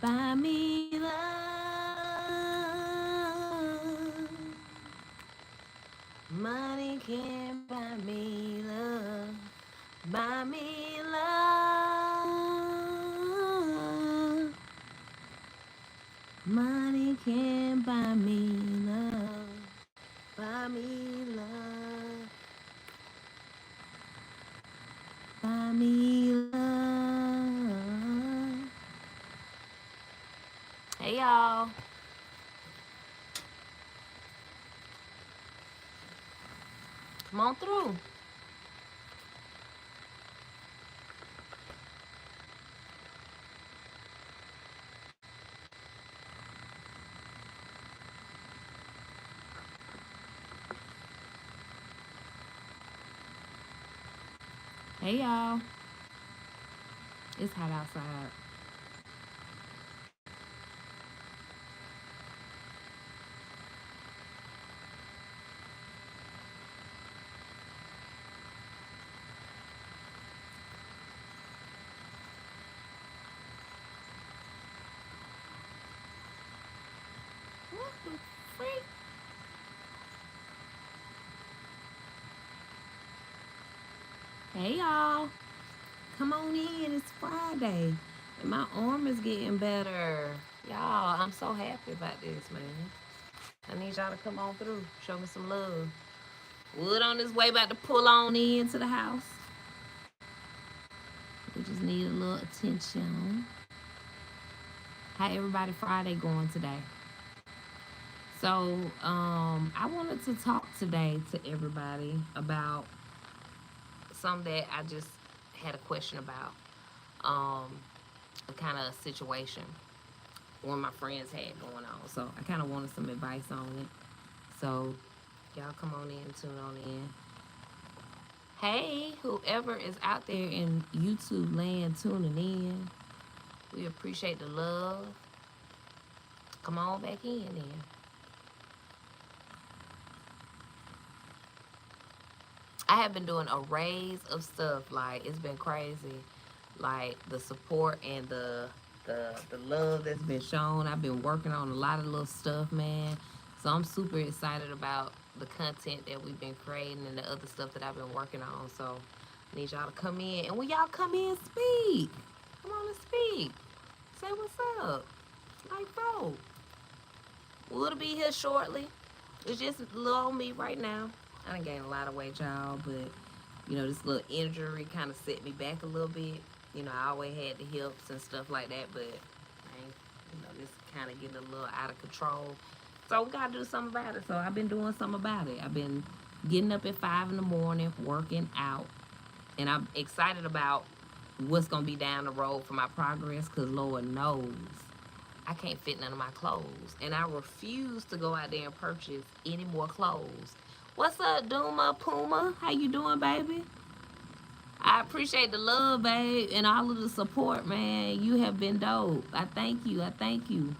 buy me love. Money can't buy me love. Buy me love. Money can't buy me love. Buy me love. Buy me love. Hey y'all. Come on through. Hey y'all. It's hot outside. What the freak? Hey y'all. Come on in. It's Friday. And my arm is getting better. Y'all, I'm so happy about this, man. I need y'all to come on through. Show me some love. Wood on his way about to pull on into the house. We just need a little attention. How everybody Friday going today? So, I wanted to talk today to everybody about something that I just had a question about. A kind of situation one of my friends had going on. So I kind of wanted some advice on it. So y'all come on in, tune on in. Hey, whoever is out there in YouTube land tuning in, we appreciate the love. Come on back in then. I have been doing arrays of stuff. Like, it's been crazy. Like, the support and the love that's been shown. I've been working on a lot of little stuff, man. So I'm super excited about the content that we've been creating and the other stuff that I've been working on. So I need y'all to come in. And when y'all come in, speak. Come on and speak. Say what's up. Like, bro, we'll be here shortly. It's just a little on me right now. I done gained a lot of weight, y'all, but, you know, this little injury kind of set me back a little bit. You know, I always had the hips and stuff like that, but, this kind of getting a little out of control. So we got to do something about it. So I've been doing something about it. I've been getting up at 5 in the morning, working out, and I'm excited about what's going to be down the road for my progress, because Lord knows I can't fit none of my clothes. And I refuse to go out there and purchase any more clothes. What's up, Duma Puma? How you doing, baby? I appreciate the love, babe, and all of the support, man. You have been dope. I thank you. I thank you.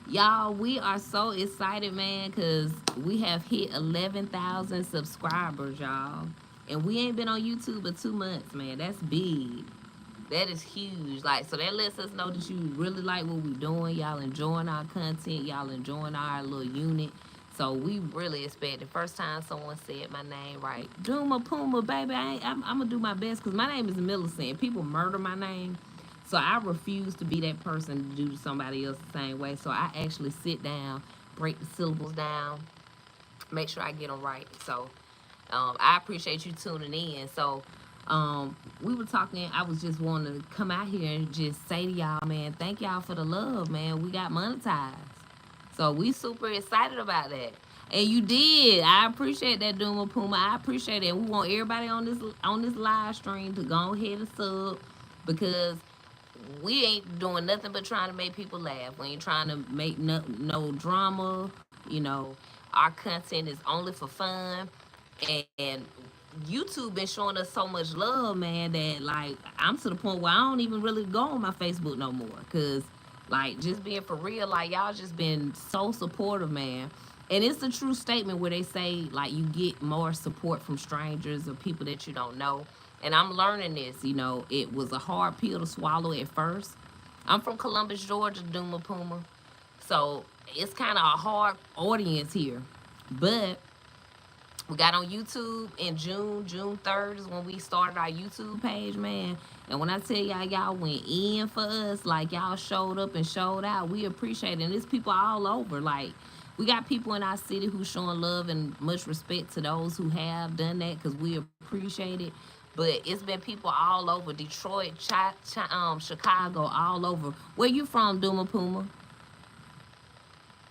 Y'all, we are so excited, man, because we have hit 11,000 subscribers, y'all. And we ain't been on YouTube for 2 months, man. That's big. That is huge. Like, so that lets us know that you really like what we're doing. Y'all enjoying our content. Y'all enjoying our little unit. So we really expect the first time someone said my name right. Duma Puma, baby. I'm going to do my best, because my name is Millicent. People murder my name. So I refuse to be that person to do to somebody else the same way. So I actually sit down, break the syllables down, make sure I get them right. So I appreciate you tuning in. So we were talking. I was just wanting to come out here and just say to y'all, man, thank y'all for the love, man. We got monetized. So we super excited about that. And you did. I appreciate that, Duma Puma. I appreciate it. We want everybody on this live stream to go ahead and sub, because we ain't doing nothing but trying to make people laugh. We ain't trying to make no drama. You know, our content is only for fun. And YouTube been showing us so much love, man, that, like, I'm to the point where I don't even really go on my Facebook no more. Because, like, just being for real, like, y'all just been so supportive, man. And it's a true statement where they say, like, you get more support from strangers or people that you don't know. And I'm learning this, you know. It was a hard pill to swallow at first. I'm from Columbus, Georgia, Duma Puma. So it's kind of a hard audience here. But we got on YouTube in June 3rd is when we started our YouTube page, man. And when I tell y'all went in for us, like y'all showed up and showed out, we appreciate it. And there's people all over. Like, we got people in our city who showing love and much respect to those who have done that because we appreciate it. But it's been people all over Detroit, Chicago, all over. Where you from, Duma Puma?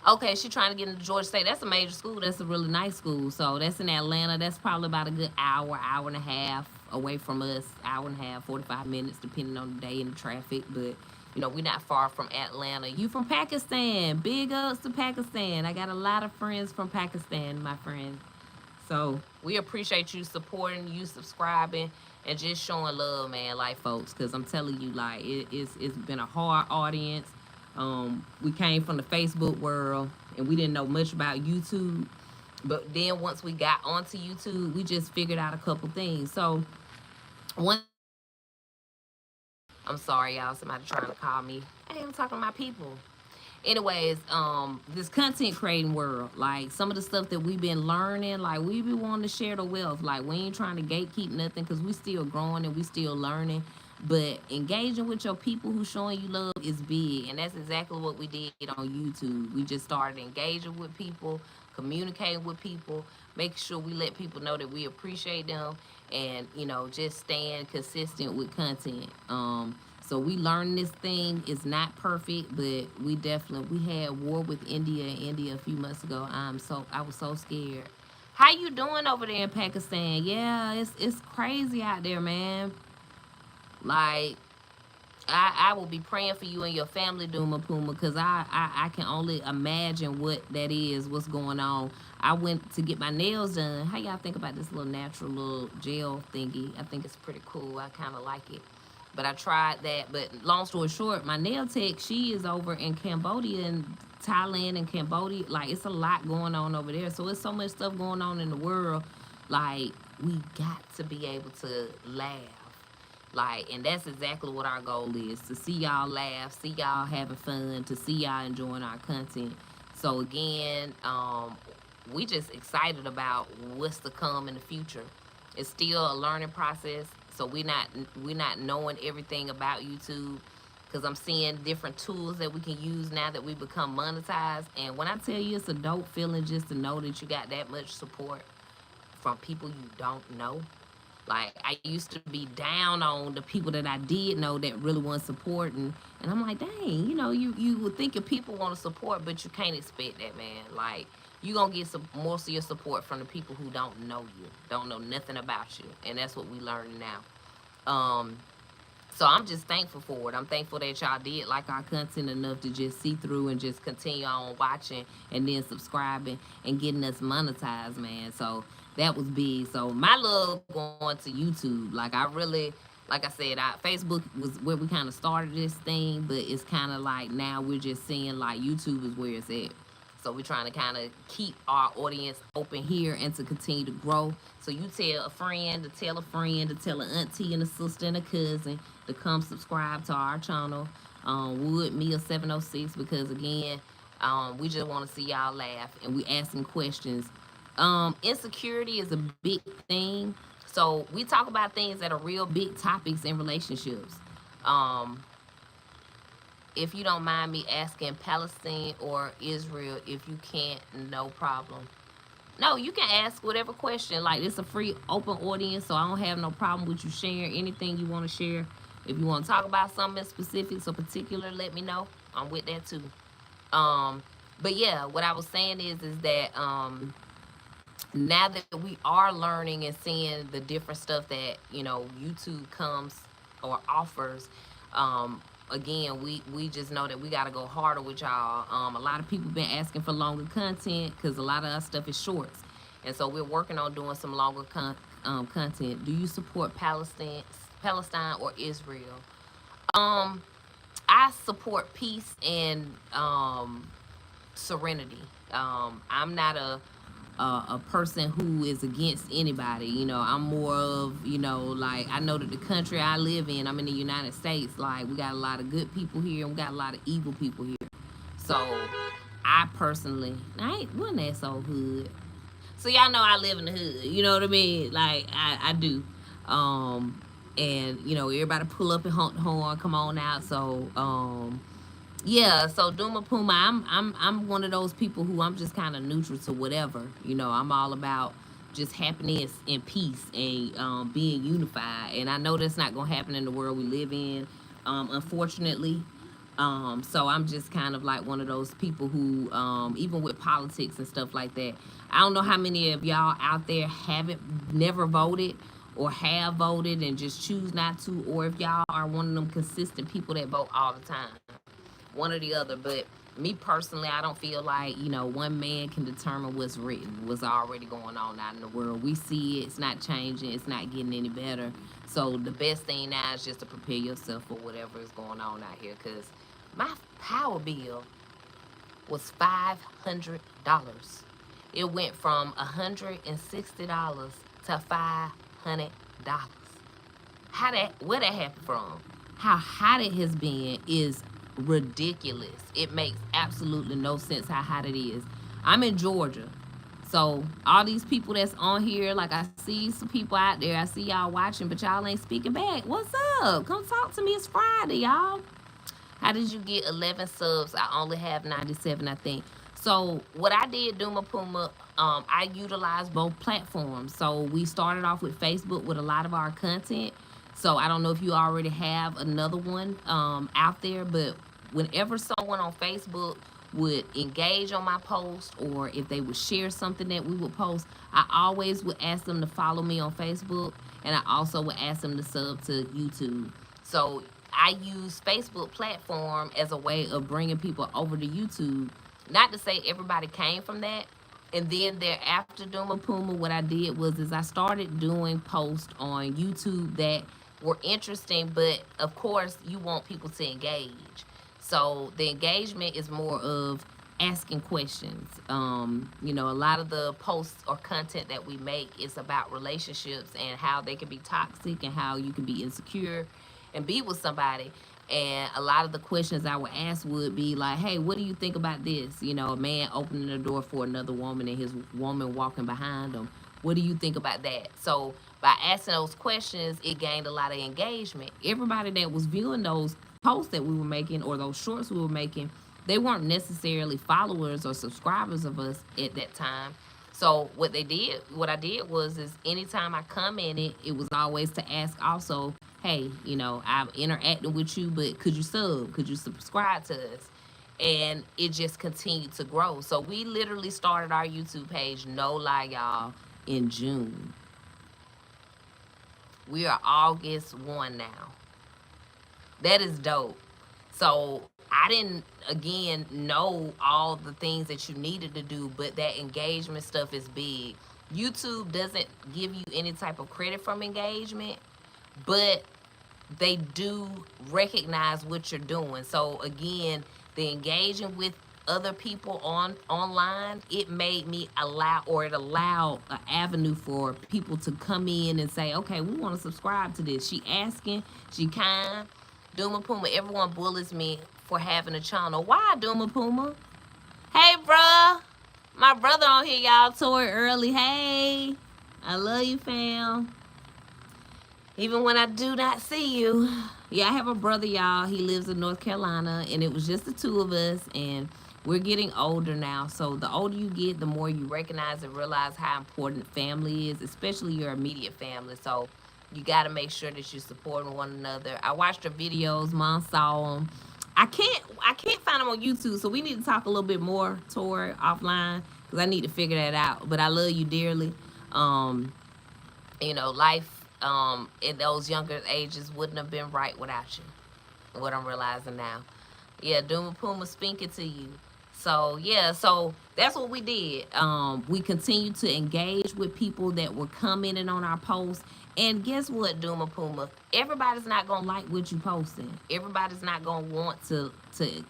Okay, she trying to get into Georgia State. That's a major school. That's a really nice school. So that's in Atlanta. That's probably about a good hour and a half away from us. Hour and a half, 45 minutes, depending on the day and the traffic. But, we're not far from Atlanta. You from Pakistan. Big ups to Pakistan. I got a lot of friends from Pakistan, my friend. So we appreciate you supporting, you subscribing, and just showing love, man, like folks. Because I'm telling you, like, it's been a hard audience. We came from the Facebook world and we didn't know much about YouTube. But then once we got onto YouTube, we just figured out a couple things. So one, I'm sorry, y'all. Somebody trying to call me. Hey, I'm talking to my people. Anyways, this content creating world, like some of the stuff that we've been learning, like we be wanting to share the wealth. Like we ain't trying to gatekeep nothing because we still growing and we still learning. But engaging with your people who showing you love is big, and that's exactly what we did on YouTube. We just started engaging with people, communicating with people, making sure we let people know that we appreciate them, and just staying consistent with content. So we learned this thing. It's not perfect, but we had war with India a few months ago. I was so scared. How you doing over there in Pakistan? Yeah, it's crazy out there, man. Like, I will be praying for you and your family, Duma Puma, because I can only imagine what that is, what's going on. I went to get my nails done. How y'all think about this little natural little gel thingy? I think it's pretty cool. I kind of like it. But I tried that. But long story short, my nail tech, she is over in Cambodia and Thailand and Cambodia. Like, it's a lot going on over there. So it's so much stuff going on in the world. Like, we got to be able to laugh. Like, and that's exactly what our goal is, to see y'all laugh, see y'all having fun, to see y'all enjoying our content. So again, we just excited about what's to come in the future. It's still a learning process, so we're not knowing everything about YouTube, because I'm seeing different tools that we can use now that we become monetized. And when I tell you, it's a dope feeling just to know that you got that much support from people you don't know. Like, I used to be down on the people that I did know that really weren't supporting. And I'm like, dang, you would think your people want to support, but you can't expect that, man. Like, you going to get most of your support from the people who don't know you, don't know nothing about you. And that's what we learn now. So I'm just thankful for it. I'm thankful that y'all did like our content enough to just see through and just continue on watching and then subscribing and getting us monetized, man. So that was big. So my love going to YouTube. Like, I really, like I said, Facebook was where we kind of started this thing, but it's kind of like now we're just seeing like YouTube is where it's at. So we're trying to kind of keep our audience open here and to continue to grow. So you tell a friend, to tell a friend, to tell an auntie and a sister and a cousin to come subscribe to our channel, WoodMill706, because again, we just want to see y'all laugh and we asking questions. Insecurity is a big thing. So we talk about things that are real big topics in relationships. If you don't mind me asking, Palestine or Israel, if you can't, no problem. No, you can ask whatever question. Like, it's a free, open audience, so I don't have no problem with you sharing anything you want to share. If you want to talk about something in specifics or particular, let me know. I'm with that too. But yeah, what I was saying is that now that we are learning and seeing the different stuff that YouTube comes or offers, again, we just know that we got to go harder with y'all. A lot of people been asking for longer content because a lot of our stuff is shorts, and so we're working on doing some longer content. Do you support Palestine or Israel? I support peace and serenity. I'm not a a person who is against anybody. You know, I'm more of, you know, like, I know that the country I live in, I'm in the United States, like, we got a lot of good people here and we got a lot of evil people here. So I personally, wasn't that so hood? So y'all know I live in the hood. You know what I mean? Like, I do. And you know, everybody pull up and honk the horn, come on out. So yeah, so Duma Puma, I'm one of those people who I'm just kind of neutral to whatever. You know, I'm all about just happiness and peace and being unified. And I know that's not gonna happen in the world we live in, unfortunately. So I'm just kind of like one of those people who, even with politics and stuff like that, I don't know how many of y'all out there haven't never voted or have voted and just choose not to, or if y'all are one of them consistent people that vote all the time, one or the other. But me personally, I don't feel like, you know, one man can determine what's written, what's already going on out in the world. We see it, it's not changing, it's not getting any better. So the best thing now is just to prepare yourself for whatever is going on out here, because my power bill was $500. It went from $160 to $500. Where that happened from? How hot it has been is ridiculous. It makes absolutely no sense how hot it is. I'm in Georgia. So all these people that's on here, like, I see some people out there, I see y'all watching, but y'all ain't speaking back. What's up? Come talk to me. It's Friday, y'all. How did you get 11 subs? I only have 97, I think. So what I did, Duma Puma, I utilized both platforms. So we started off with Facebook with a lot of our content. So I don't know if you already have another one out there, but whenever someone on Facebook would engage on my post, or if they would share something that we would post, I always would ask them to follow me on Facebook, and I also would ask them to sub to YouTube. So I use Facebook platform as a way of bringing people over to YouTube. Not to say everybody came from that. And then thereafter, Duma Puma, what I did was I started doing posts on YouTube that were interesting, but of course you want people to engage. So the engagement is more of asking questions. You know, a lot of the posts or content that we make is about relationships and how they can be toxic and how you can be insecure and be with somebody. And a lot of the questions I would ask would be like, hey, what do you think about this? You know, a man opening the door for another woman and his woman walking behind him. What do you think about that? So by asking those questions, it gained a lot of engagement. Everybody that was viewing those posts that we were making or those shorts we were making, they weren't necessarily followers or subscribers of us at that time. So what I did was anytime I commented, it was always to ask also, hey, you know, I'm interacting with you, but could you sub? Could you subscribe to us? And it just continued to grow. So we literally started our YouTube page, no lie, y'all, in June. We are August 1 now. That is dope. So I didn't, again, know all the things that you needed to do, but that engagement stuff is big. YouTube doesn't give you any type of credit from engagement, but they do recognize what you're doing. So again, the engaging with other people online, it made me it allowed an avenue for people to come in and say, okay, we want to subscribe to this. She asking, she kind. Duma Puma, everyone bullies me for having a channel. Why, Duma Puma? Hey, bruh. My brother on here, y'all. Tori early. Hey. I love you, fam. Even when I do not see you. Yeah, I have a brother, y'all. He lives in North Carolina, and it was just the two of us, and we're getting older now. So the older you get, the more you recognize and realize how important family is, especially your immediate family. So you got to make sure that you're supporting one another. I watched her videos. Mom saw them. I can't find them on YouTube, so we need to talk a little bit more, Tori, offline, because I need to figure that out. But I love you dearly. You know, life in those younger ages wouldn't have been right without you. What I'm realizing now. Yeah, Duma Puma speaking to you. So yeah, so that's what we did. We continued to engage with people that were commenting on our posts. And guess what, Duma Puma? Everybody's not gonna like what you posting. Everybody's not gonna want to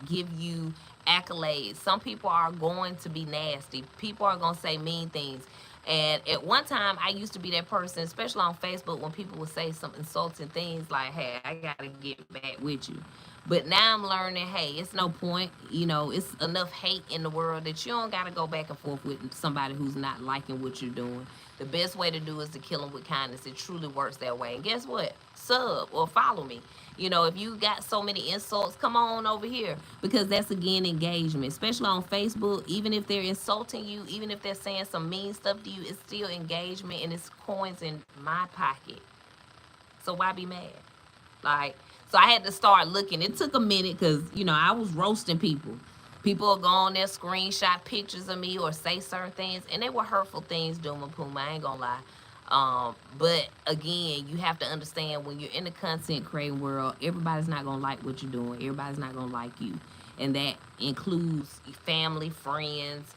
give you accolades. Some people are going to be nasty. People are gonna say mean things. And at one time, I used to be that person, especially on Facebook, when people would say some insulting things like, "Hey, I gotta get back with you." But now I'm learning, hey, it's no point. You know, it's enough hate in the world that you don't got to go back and forth with somebody who's not liking what you're doing. The best way to do is to kill them with kindness. It truly works that way. And guess what? Sub or follow me. You know, if you got so many insults, come on over here, because that's again engagement, especially on Facebook. Even if they're insulting you, even if they're saying some mean stuff to you, it's still engagement and it's coins in my pocket. So why be mad? Like, so I had to start looking. It took a minute because, you know, I was roasting people. People will go on there, screenshot pictures of me or say certain things, and they were hurtful things, Duma Puma. I ain't gonna lie. But again, you have to understand when you're in the content creating world, everybody's not gonna like what you're doing. Everybody's not gonna like you, and that includes family, friends,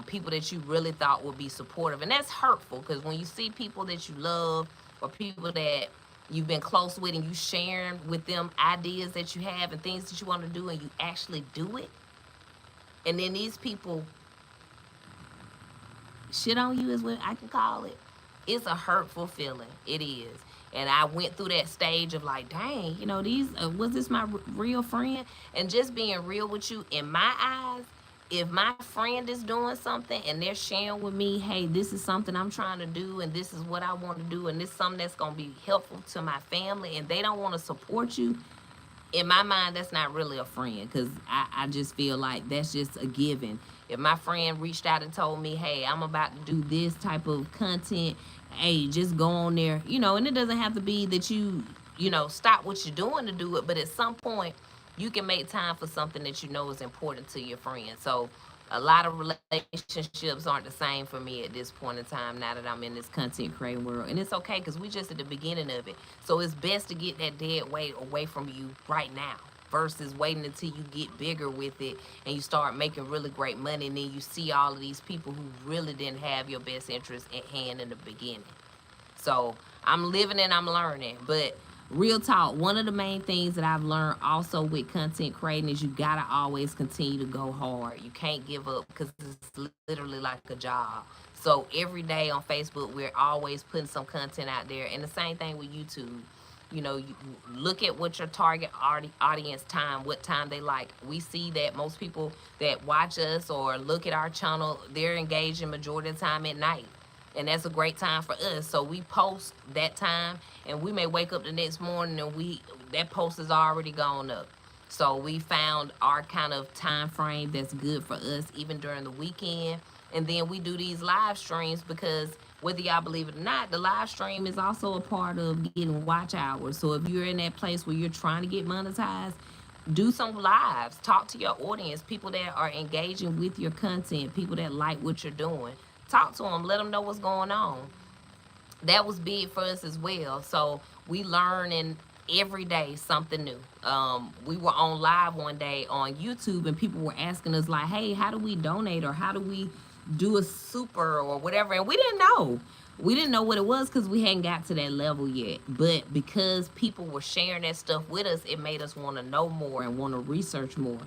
people that you really thought would be supportive, and that's hurtful because when you see people that you love or people that you've been close with and you sharing with them ideas that you have and things that you want to do and you actually do it, and then these people shit on you is what I can call it. It's a hurtful feeling. It is. And I went through that stage of like, dang, you know, these was this my real friend? And just being real with you, in my eyes, if my friend is doing something and they're sharing with me, hey, this is something I'm trying to do and this is what I want to do and this is something that's going to be helpful to my family, and they don't want to support you, in my mind, that's not really a friend, because I just feel like that's just a given. If my friend reached out and told me, hey, I'm about to do this type of content, hey, just go on there, you know, and it doesn't have to be that you know, stop what you're doing to do it, but at some point, you can make time for something that you know is important to your friend. So a lot of relationships aren't the same for me at this point in time now that I'm in this content creating world. And it's okay because we just at the beginning of it. So it's best to get that dead weight away from you right now versus waiting until you get bigger with it and you start making really great money, and then you see all of these people who really didn't have your best interest at hand in the beginning. So I'm living and I'm learning. But real talk, one of the main things that I've learned also with content creating is you gotta always continue to go hard. You can't give up because it's literally like a job. So every day on Facebook, we're always putting some content out there. And the same thing with YouTube. You know, you look at what your target audience time, what time they like. We see that most people that watch us or look at our channel, they're engaging majority of the time at night, and that's a great time for us. So we post that time, and we may wake up the next morning and that post is already gone up. So we found our kind of time frame that's good for us even during the weekend. And then we do these live streams because whether y'all believe it or not, the live stream is also a part of getting watch hours. So if you're in that place where you're trying to get monetized, do some lives, talk to your audience, people that are engaging with your content, people that like what you're doing. Talk to them, let them know what's going on. That was big for us as well. So we learning every day something new. We were on live one day on YouTube and people were asking us like, hey, how do we donate, or how do we do a super or whatever? And we didn't know. We didn't know what it was because we hadn't got to that level yet. But because people were sharing that stuff with us, it made us want to know more and want to research more.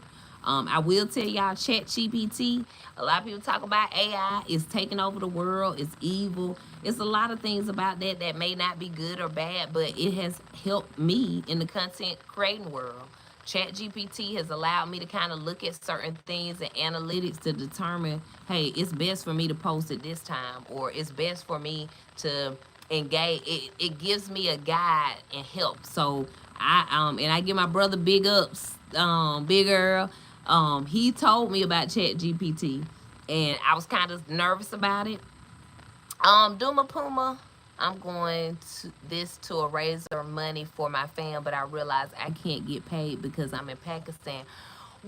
I will tell y'all, ChatGPT, a lot of people talk about AI, is taking over the world, it's evil. It's a lot of things about that that may not be good or bad, but it has helped me in the content creating world. ChatGPT has allowed me to kind of look at certain things and analytics to determine, hey, it's best for me to post at this time, or it's best for me to engage. It gives me a guide and help. So I give my brother big ups, Big Earl. He told me about ChatGPT, and I was kind of nervous about it. Duma Puma, I'm going to a raiser money for my fam, but I realized I can't get paid because I'm in Pakistan.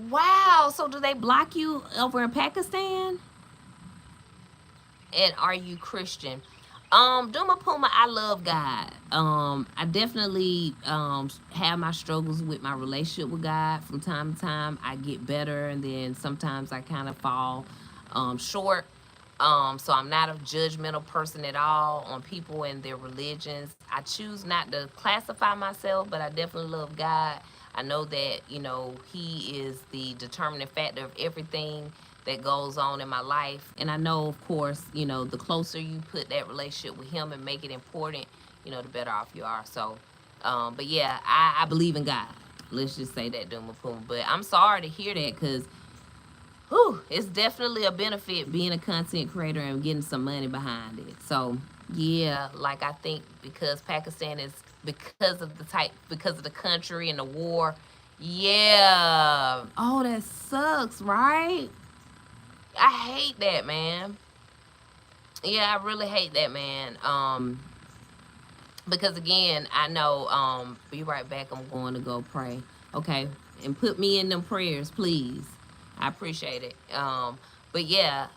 Wow, so do they block you over in Pakistan? And are you Christian? Duma Puma, I love God. I definitely have my struggles with my relationship with God. From time to time, I get better, and then sometimes I kind of fall short. So I'm not a judgmental person at all on people and their religions. I choose not to classify myself, but I definitely love God. I know that, He is the determining factor of everything that goes on in my life. And I know, of course, the closer you put that relationship with Him and make it important, the better off you are. So, but yeah, I believe in God. Let's just say that, Duma Puma. But I'm sorry to hear that, because it's definitely a benefit being a content creator and getting some money behind it. So yeah, like I think because Pakistan is, because of the country and the war. Yeah. Oh, that sucks, right? I hate that, man. Yeah, I really hate that, man. Because again, I know, be right back, I'm going to go pray. Okay. And put me in them prayers, please. I appreciate it. But yeah,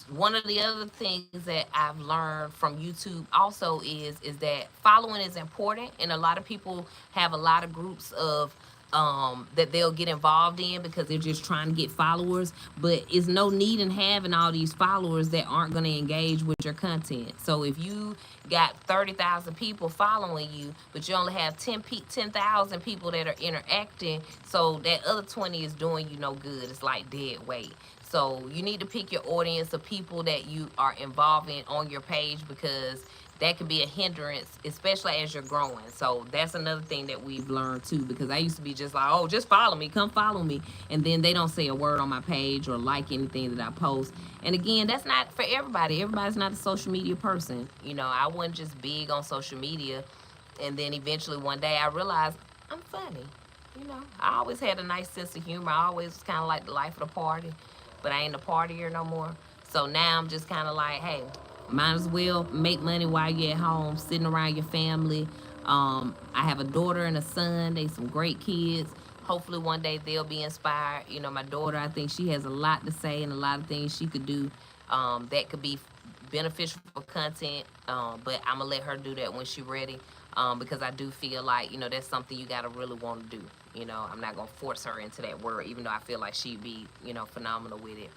one of the other things that I've learned from YouTube also is that following is important, and a lot of people have a lot of groups of that they'll get involved in because they're just trying to get followers. But it's no need in having all these followers that aren't going to engage with your content. So if you got 30,000 people following you, but you only have 10,000 people that are interacting, so that other 20 is doing you no good. It's like dead weight. So you need to pick your audience of people that you are involving on your page, because that can be a hindrance, especially as you're growing. So that's another thing that we've learned too, because I used to be just like, oh, just follow me, come follow me. And then they don't say a word on my page or like anything that I post. And again, that's not for everybody. Everybody's not a social media person. I wasn't just big on social media. And then eventually one day I realized I'm funny. I always had a nice sense of humor. I always was kind of like the life of the party, but I ain't a partier no more. So now I'm just kind of like, hey, might as well make money while you're at home, sitting around your family. I have a daughter and a son. They some great kids. Hopefully one day they'll be inspired. My daughter, I think she has a lot to say and a lot of things she could do that could be beneficial for content. But I'm going to let her do that when she's ready, because I do feel like, that's something you got to really want to do. I'm not going to force her into that world, even though I feel like she'd be, phenomenal with it.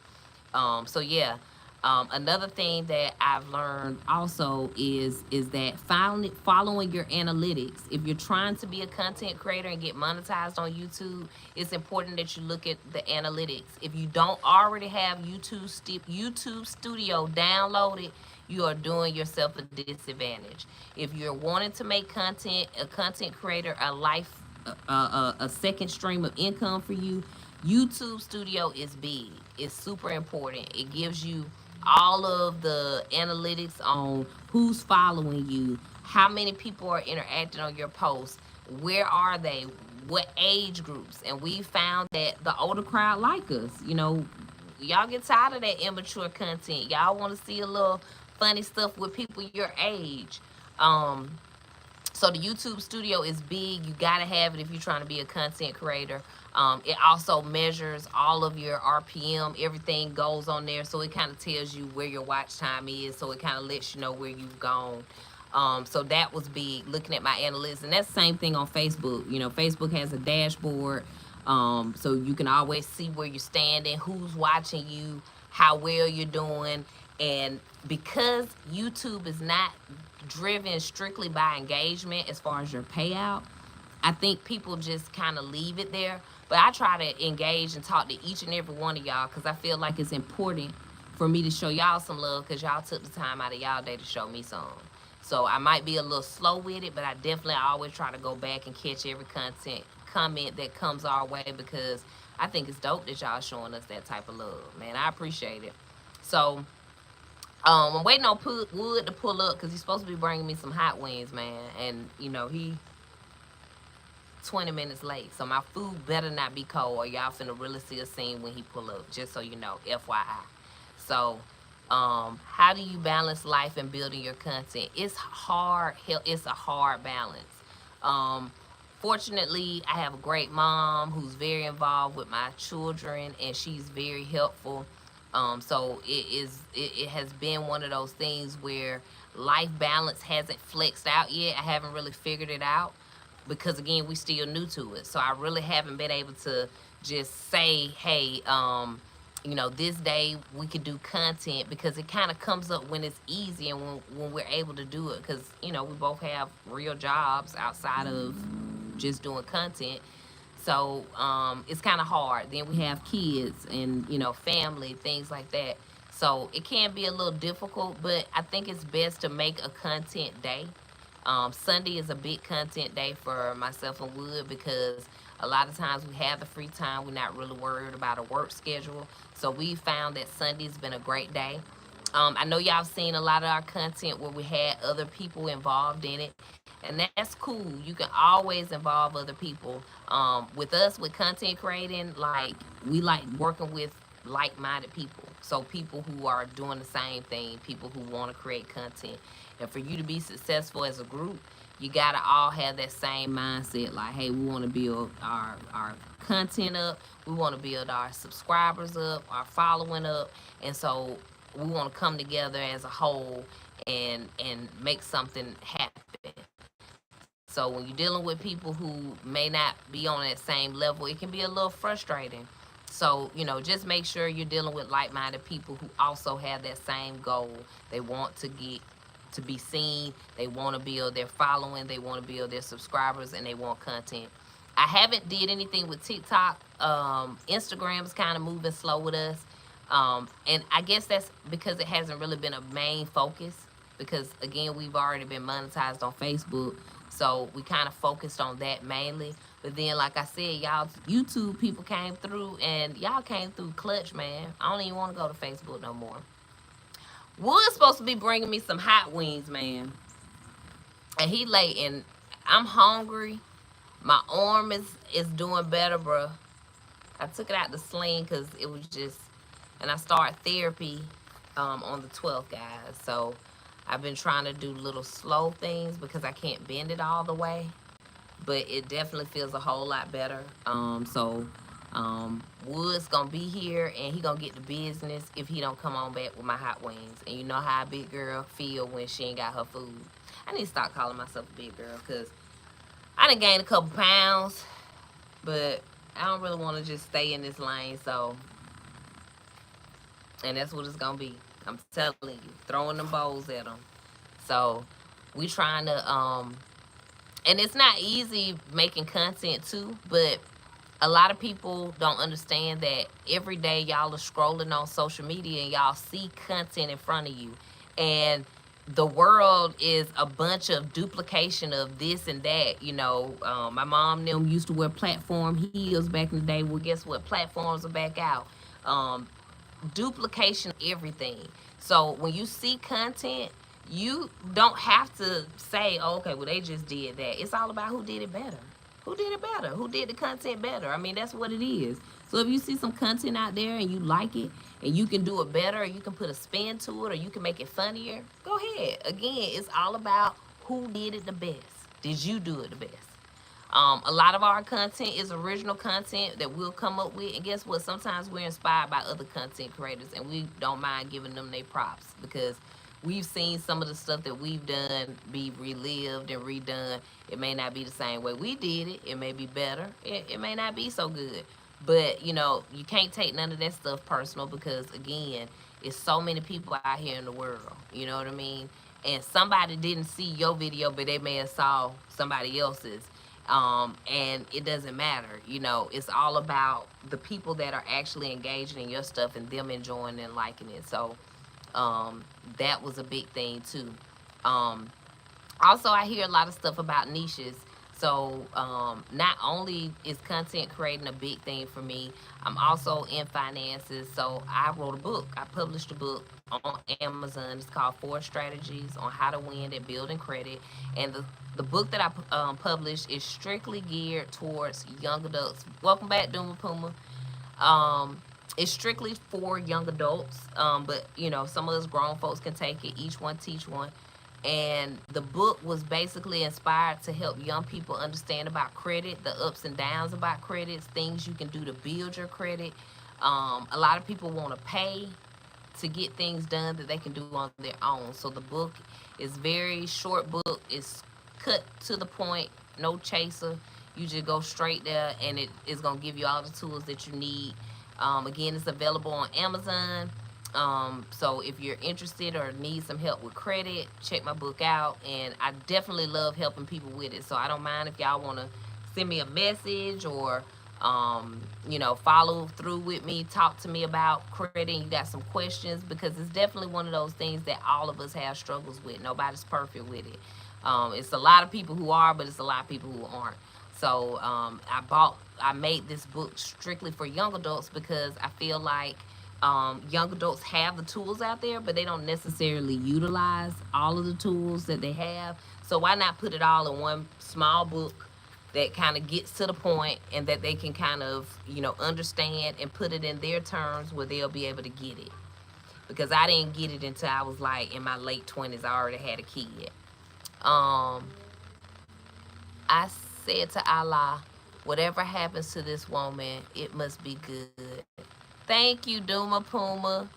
So yeah, another thing that I've learned also is that following your analytics. If you're trying to be a content creator and get monetized on YouTube, it's important that you look at the analytics. If you don't already have YouTube Studio downloaded, you are doing yourself a disadvantage. If you're wanting to make content, a content creator, a second stream of income for you, YouTube Studio is big. It's super important. It gives you all of the analytics on who's following you, how many people are interacting on your posts, where are they, what age groups. And we found that the older crowd like us. Y'all get tired of that immature content. Y'all want to see a little funny stuff with people your age. So the YouTube Studio is big. You gotta have it if you're trying to be a content creator. It also measures all of your RPM. Everything goes on there, so it kind of tells you where your watch time is. So it kind of lets you know where you've gone. So that was big, looking at my analytics. And that's the same thing on Facebook. Facebook has a dashboard, so you can always see where you're standing, who's watching you, how well you're doing. And because YouTube is not driven strictly by engagement as far as your payout, I think people just kind of leave it there. But I try to engage and talk to each and every one of y'all, because I feel like it's important for me to show y'all some love, because y'all took the time out of y'all day to show me some. So I might be a little slow with it, but I always try to go back and catch every comment that comes our way, because I think it's dope that y'all showing us that type of love, man. I appreciate it. So I'm waiting on Wood to pull up, because he's supposed to be bringing me some hot wings, man. And he 20 minutes late, so my food better not be cold, or y'all finna really see a scene when he pull up, just so you know, FYI. So how do you balance life and building your content? It's hard. It's a hard balance. Fortunately, I have a great mom who's very involved with my children, and she's very helpful. So it has been one of those things where life balance hasn't flexed out yet. I haven't really figured it out because again we still new to it. So I really haven't been able to just say, hey, this day we could do content, because it kind of comes up when it's easy and when we're able to do it, because we both have real jobs outside of just doing content. So it's kind of hard. Then we have kids and family, things like that. So it can be a little difficult, but I think it's best to make a content day. Sunday is a big content day for myself and Wood, because a lot of times we have the free time. We're not really worried about a work schedule. So we found that Sunday's been a great day. I know y'all seen a lot of our content where we had other people involved in it, and that's cool. You can always involve other people. With us, with content creating, like we like working with like-minded people. So people who are doing the same thing, people who want to create content. And for you to be successful as a group, you gotta all have that same mindset. Like, hey, we want to build our content up. We want to build our subscribers up, our following up, and so we want to come together as a whole and make something happen. So when you're dealing with people who may not be on that same level, it can be a little frustrating. So, just make sure you're dealing with like-minded people who also have that same goal. They want to get to be seen. They want to build their following. They want to build their subscribers, and they want content. I haven't did anything with TikTok. Instagram's kind of moving slow with us. And I guess that's because it hasn't really been a main focus, because again, we've already been monetized on Facebook. So we kind of focused on that mainly. But then, like I said, y'all YouTube people came through, and y'all came through clutch, man. I don't even want to go to Facebook no more. Wood's supposed to be bringing me some hot wings, man. And he late, and I'm hungry. My arm is doing better, bro. I took it out the sling because it was just, and I started therapy on the 12th, guys. So I've been trying to do little slow things because I can't bend it all the way. But it definitely feels a whole lot better. Wood's gonna be here, and he gonna get the business if he don't come on back with my hot wings. And you know how a big girl feel when she ain't got her food. I need to stop calling myself a big girl, because I done gained a couple pounds, but I don't really want to just stay in this lane. So, and that's what it's gonna be. I'm telling you, throwing them bowls at them. So we trying to and it's not easy making content too, but a lot of people don't understand that every day y'all are scrolling on social media and y'all see content in front of you, and the world is a bunch of duplication of this and that. My mom and them used to wear platform heels back in the day. Well, guess what? Platforms are back out. Duplication, everything. So when you see content, you don't have to say, oh, okay, well, they just did that. It's all about who did it better. Who did it better? Who did the content better? I mean, that's what it is. So if you see some content out there and you like it, and you can do it better, or you can put a spin to it, or you can make it funnier, go ahead. Again, it's all about who did it the best. Did you do it the best? A lot of our content is original content that we'll come up with, and guess what? Sometimes we're inspired by other content creators, and we don't mind giving them their props, because we've seen some of the stuff that we've done be relived and redone. It may not be the same way we did it. It may be better. It may not be so good. But, you can't take none of that stuff personal, because, again, it's so many people out here in the world. You know what I mean? And somebody didn't see your video, but they may have saw somebody else's. And it doesn't matter. It's all about the people that are actually engaging in your stuff and them enjoying and liking it. So that was a big thing too. Also, I hear a lot of stuff about niches. So not only is content creating a big thing for me, I'm also in finances. So I wrote a book. I published a book on Amazon. It's called 4 Strategies on How to Win at Building Credit. And the book that I published is strictly geared towards young adults. Welcome back, Duma Puma. It's strictly for young adults, but some of us grown folks can take it. Each one teach one. And the book was basically inspired to help young people understand about credit, the ups and downs about credit, things you can do to build your credit, A lot of people want to pay to get things done that they can do on their own. So the book is very short book. It's cut to the point, no chaser. You just go straight there, and it is gonna give you all the tools that you need. Again, it's available on Amazon. So if you're interested or need some help with credit, check my book out. And I definitely love helping people with it. So I don't mind if y'all want to send me a message or follow through with me, talk to me about credit, and you got some questions, because it's definitely one of those things that all of us have struggles with. Nobody's perfect with it. It's a lot of people who are, but it's a lot of people who aren't. So I made this book strictly for young adults, because I feel like young adults have the tools out there, but they don't necessarily utilize all of the tools that they have. So why not put it all in one small book that kind of gets to the point, and that they can kind of, understand and put it in their terms where they'll be able to get it. Because I didn't get it until I was like in my late 20s. I already had a kid. I said to Allah, whatever happens to this woman, it must be good. Thank you, Duma Puma.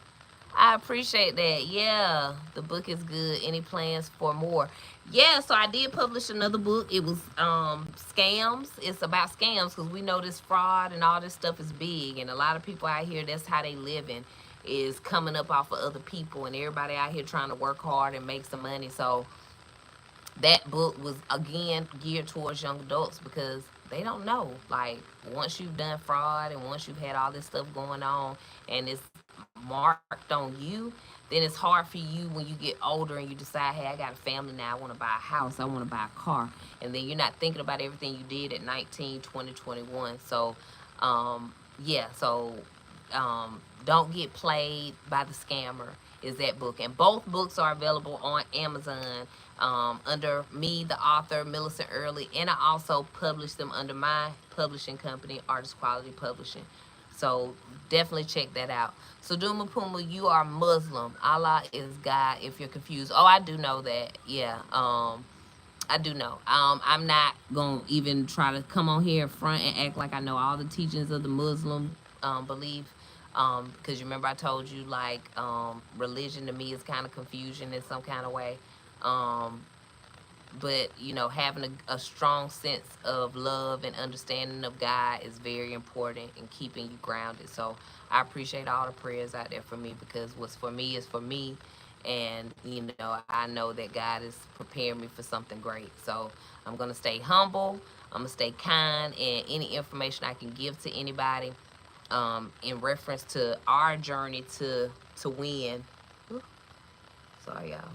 I appreciate that. Yeah, the book is good. Any plans for more? Yeah, so I did publish another book. It was scams. It's about scams, because we know this fraud and all this stuff is big, and a lot of people out here, that's how they living, is coming up off of other people, and everybody out here trying to work hard and make some money. So that book was, again, geared towards young adults, because they don't know. Like, once you've done fraud and once you've had all this stuff going on and it's marked on you, then it's hard for you when you get older and you decide, hey, I got a family now, I want to buy a house, I want to buy a car. And then you're not thinking about everything you did at 19, 20, 21. So, Don't Get Played by the Scammer is that book. And both books are available on Amazon under me, the author, Millicent Early, and I also publish them under my publishing company, Artist Quality Publishing. So definitely check that out. So Duma Puma, you are Muslim. Allah is God, if you're confused. Oh, I do know that. Yeah. I do know. I'm not going to even try to come on here front and act like I know all the teachings of the Muslim belief. Because you remember I told you, like, religion to me is kind of confusion in some kind of way. But, having a strong sense of love and understanding of God is very important in keeping you grounded. So I appreciate all the prayers out there for me, because what's for me is for me. And, I know that God is preparing me for something great. So I'm going to stay humble. I'm going to stay kind. And any information I can give to anybody in reference to our journey to win. Sorry, y'all.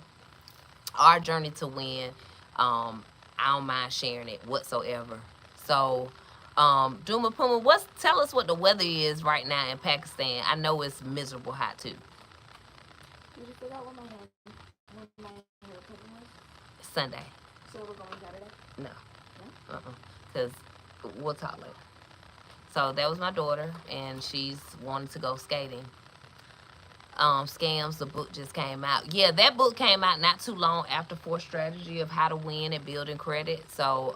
Our journey to win. I don't mind sharing it whatsoever. So, Duma Puma, tell us what the weather is right now in Pakistan. I know it's miserable hot too. Did you figure out when my haircut was? Sunday. So we're going Saturday? No. Because we'll talk later. So that was my daughter, and she's wanting to go skating. Scams, the book just came out. Yeah, that book came out not too long after 4 Strategy of How to Win and Building Credit. So,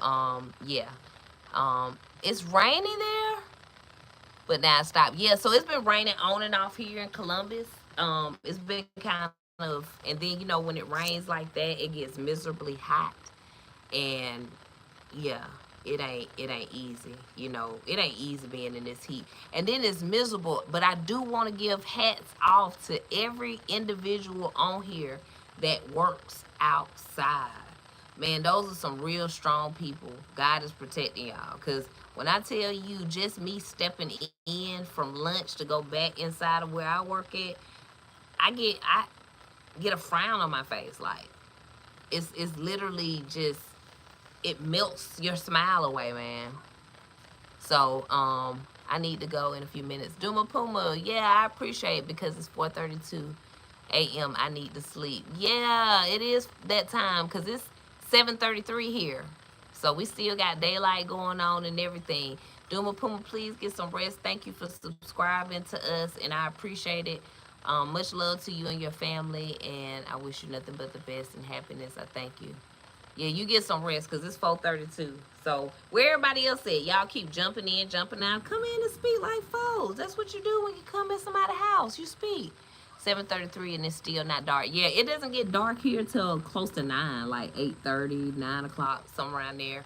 it's rainy there, but now it stopped. Yeah, so it's been raining on and off here in Columbus. It's been kind of, and then, when it rains like that, it gets miserably hot. And, yeah. It ain't easy, it ain't easy being in this heat. And then it's miserable, but I do want to give hats off to every individual on here that works outside. Man, those are some real strong people. God is protecting y'all, because when I tell you, just me stepping in from lunch to go back inside of where I work at, I get a frown on my face. Like, it's literally just, it melts your smile away, man. So, I need to go in a few minutes. Duma Puma, yeah, I appreciate it, because it's 4:32 a.m. I need to sleep. Yeah, it is that time, because it's 7:33 here. So we still got daylight going on and everything. Duma Puma, please get some rest. Thank you for subscribing to us, and I appreciate it. Much love to you and your family, and I wish you nothing but the best and happiness. I thank you. Yeah, you get some rest, because it's 4:32. So where everybody else at? Y'all keep jumping in, jumping out. Come in and speak like folks. hoes. That's what you do when you come in somebody's house. You speak. 7:33 and it's still not dark. Yeah, it doesn't get dark here till close to 9, like 8:30, 9 o'clock, somewhere around there.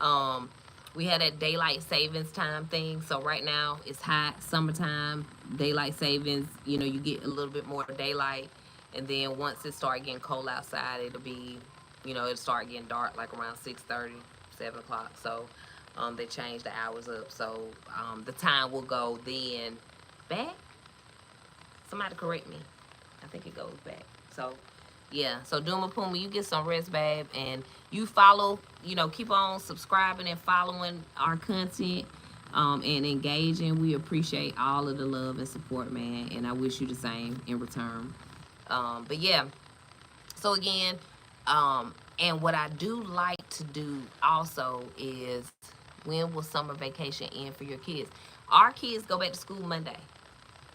Um, we had that daylight savings time thing. So right now it's hot, summertime, daylight savings. You know, you get a little bit more daylight, and then once it start getting cold outside, it'll be, it'll start getting dark like around 6:30, 7 o'clock. So they changed the hours up. So the time will go then back. Somebody correct me. I think it goes back. So yeah. So Duma Puma, you get some rest, babe, and you follow. Keep on subscribing and following our content. And engaging. We appreciate all of the love and support, man. And I wish you the same in return. But yeah. So again, and what I do like to do also is, when will summer vacation end for your kids? Our kids go back to school Monday.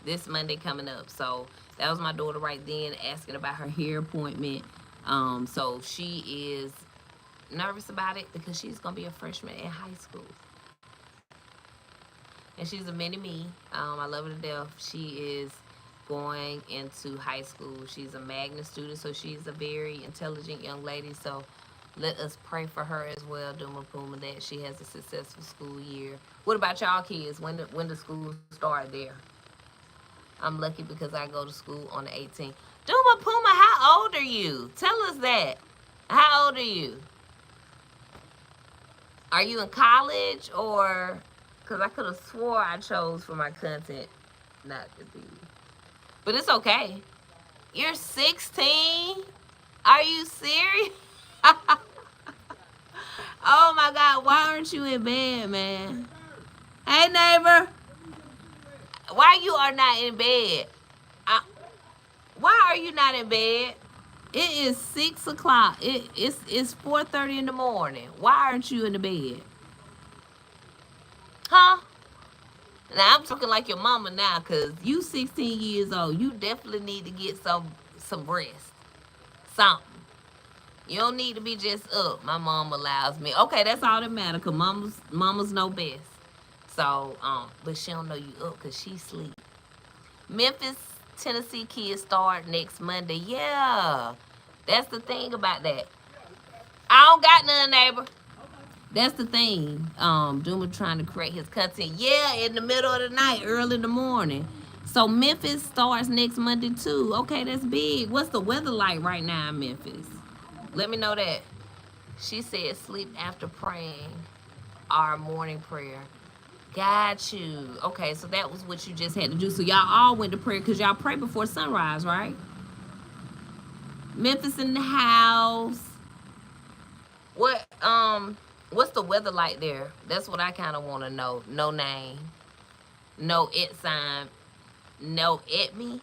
This Monday coming up. So that was my daughter right then asking about her hair appointment. So she is nervous about it because she's gonna be a freshman in high school. And she's a mini me. I love her to death. She is going into high school. She's a magnet student, so she's a very intelligent young lady. So let us pray for her as well, Duma Puma, that she has a successful school year. What about y'all kids? When the school start there? I'm lucky because I go to school on the 18th. Duma Puma, how old are you? Tell us that. How old are you? Are you in college or... Because I could have swore I chose for my content not to be. But it's okay. You're 16? Are you serious? Oh my God, why aren't you in bed, man? Hey, neighbor. Why you are not in bed? Why are you not in bed? It is 6 o'clock. It's 4:30 in the morning. Why aren't you in the bed? Huh? Now I'm talking like your mama now, cause you 16 years old. You definitely need to get some rest. Something. You don't need to be just up. My mom allows me. Okay, that's all that matters, cause mamas know best. So, but she don't know you up cause she sleep. Memphis, Tennessee kids start next Monday. Yeah. That's the thing about that. I don't got none, neighbor. That's the thing. Duma trying to create his content. Yeah, in the middle of the night, early in the morning. So Memphis starts next Monday too. Okay, that's big. What's the weather like right now in Memphis? Let me know that. She said sleep after praying our morning prayer. Got you. Okay, so that was what you just had to do. So y'all all went to prayer because y'all pray before sunrise, right? Memphis in the house. What's the weather like there? That's what I kind of want to know. No name. No it sign. No it me.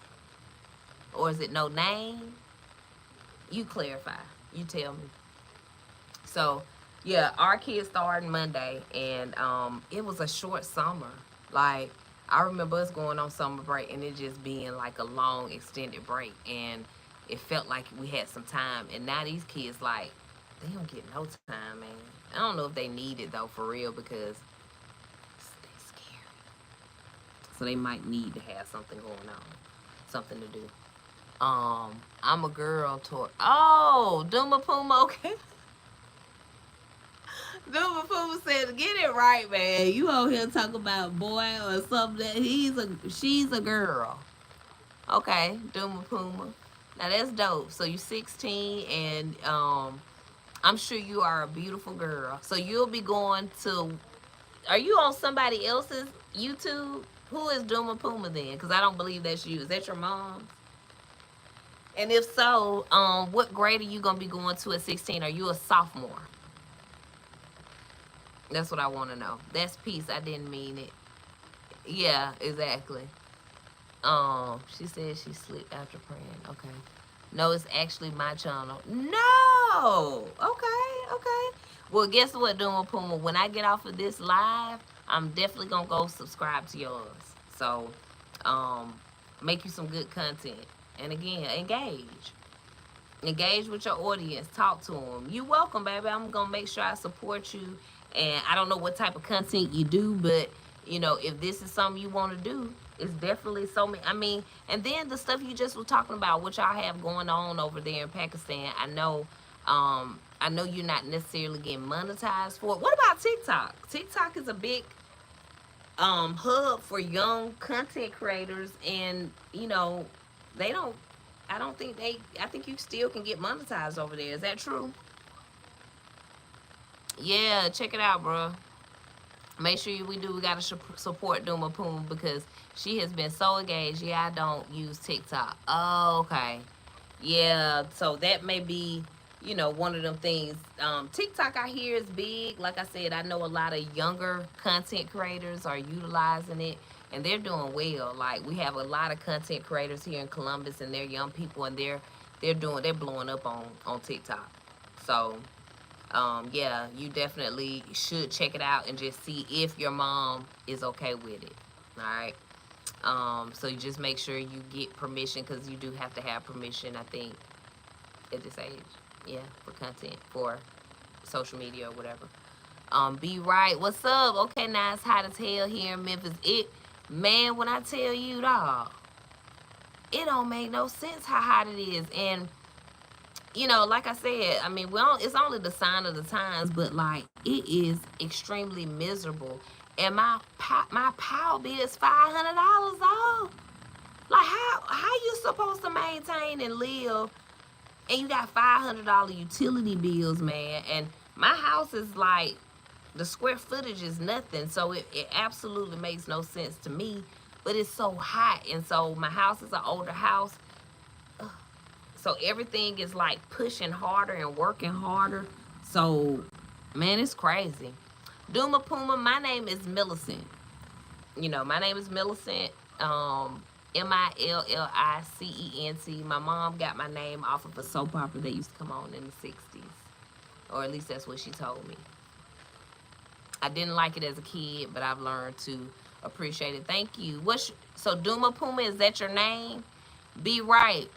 Or is it no name? You clarify. You tell me. So, yeah, our kids started Monday, and it was a short summer. Like, I remember us going on summer break, and it just being like a long, extended break, and it felt like we had some time. And now these kids, like, they don't get no time, man. I don't know if they need it, though, for real, because they're scary. So they might need to have something going on, something to do. I'm a girl toward... Oh, Duma Puma, okay. Duma Puma said, get it right, man. You over here talking about boy or something. She's a girl. Okay, Duma Puma. Now that's dope. So you're 16 and I'm sure you are a beautiful girl. So you'll be going to... Are you on somebody else's YouTube? Who is Duma Puma then? Because I don't believe that's you. Is that your mom? And if so, what grade are you going to be going to at 16? Are you a sophomore? That's what I want to know. That's peace. I didn't mean it. Yeah, exactly. She said she sleep after praying. Okay. No, it's actually my channel. No. Okay. Well, guess what, Duma Puma? When I get off of this live, I'm definitely gonna go subscribe to yours. So, make you some good content. And again, engage with your audience. Talk to them. You welcome, baby. I'm gonna make sure I support you. And I don't know what type of content you do, but if this is something you want to do, it's definitely so many. I mean, and then the stuff you just were talking about, what y'all have going on over there in Pakistan. I know you're not necessarily getting monetized for it. What about TikTok? TikTok is a big hub for young content creators, and they don't. I don't think they. I think you still can get monetized over there. Is that true? Yeah, check it out, bro. Make sure we gotta support Duma Puma because she has been so engaged. Yeah, I don't use TikTok. Oh, okay. Yeah, so that may be, one of them things. TikTok I hear is big. Like I said, I know a lot of younger content creators are utilizing it and they're doing well. Like we have a lot of content creators here in Columbus and they're young people and they're blowing up on TikTok. So yeah, you definitely should check it out and just see if your mom is okay with it. All right. So you just make sure you get permission because you do have to have permission, I think, at this age. Yeah, for content, for social media or whatever. Be right. What's up? Okay, now it's hot as hell here in Memphis. Man, when I tell you, dog, it don't make no sense how hot it is. And like I said, I mean, it's only the sign of the times, but like it is extremely miserable. And my power bill is $500, dog. Like how you supposed to maintain and live, and you got $500 utility bills, man. And my house is like the square footage is nothing, so it absolutely makes no sense to me. But it's so hot, and so my house is an older house. So everything is like pushing harder and working harder. So, man, it's crazy. Duma Puma, my name is Millicent. My name is Millicent. Millicent. My mom got my name off of a soap opera that used to come on in the 60s. Or at least that's what she told me. I didn't like it as a kid, but I've learned to appreciate it. Thank you. So Duma Puma, is that your name? Be right.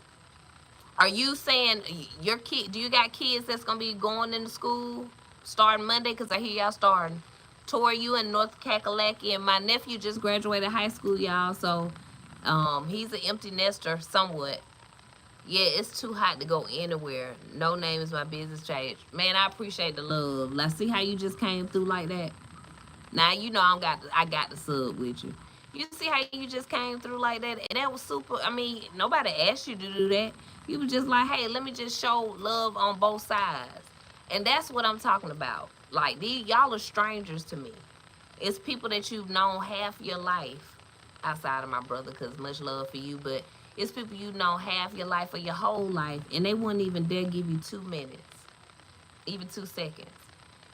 Are you saying your kid? Do you got kids that's gonna be going into school starting Monday? Cause I hear y'all starting. Tori, you in North Kakalaki, and my nephew just graduated high school, y'all. So, he's an empty nester somewhat. Yeah, it's too hot to go anywhere. No name is my business change. Man, I appreciate the love. Like, see how you just came through like that. Now I got the sub with you. You see how you just came through like that, and that was super. I mean, nobody asked you to do that. You were just like, hey, let me just show love on both sides. And that's what I'm talking about. Like, y'all are strangers to me. It's people that you've known half your life, outside of my brother, because much love for you, but it's people you've known half your life or your whole life, and they wouldn't even dare give you 2 minutes, even 2 seconds.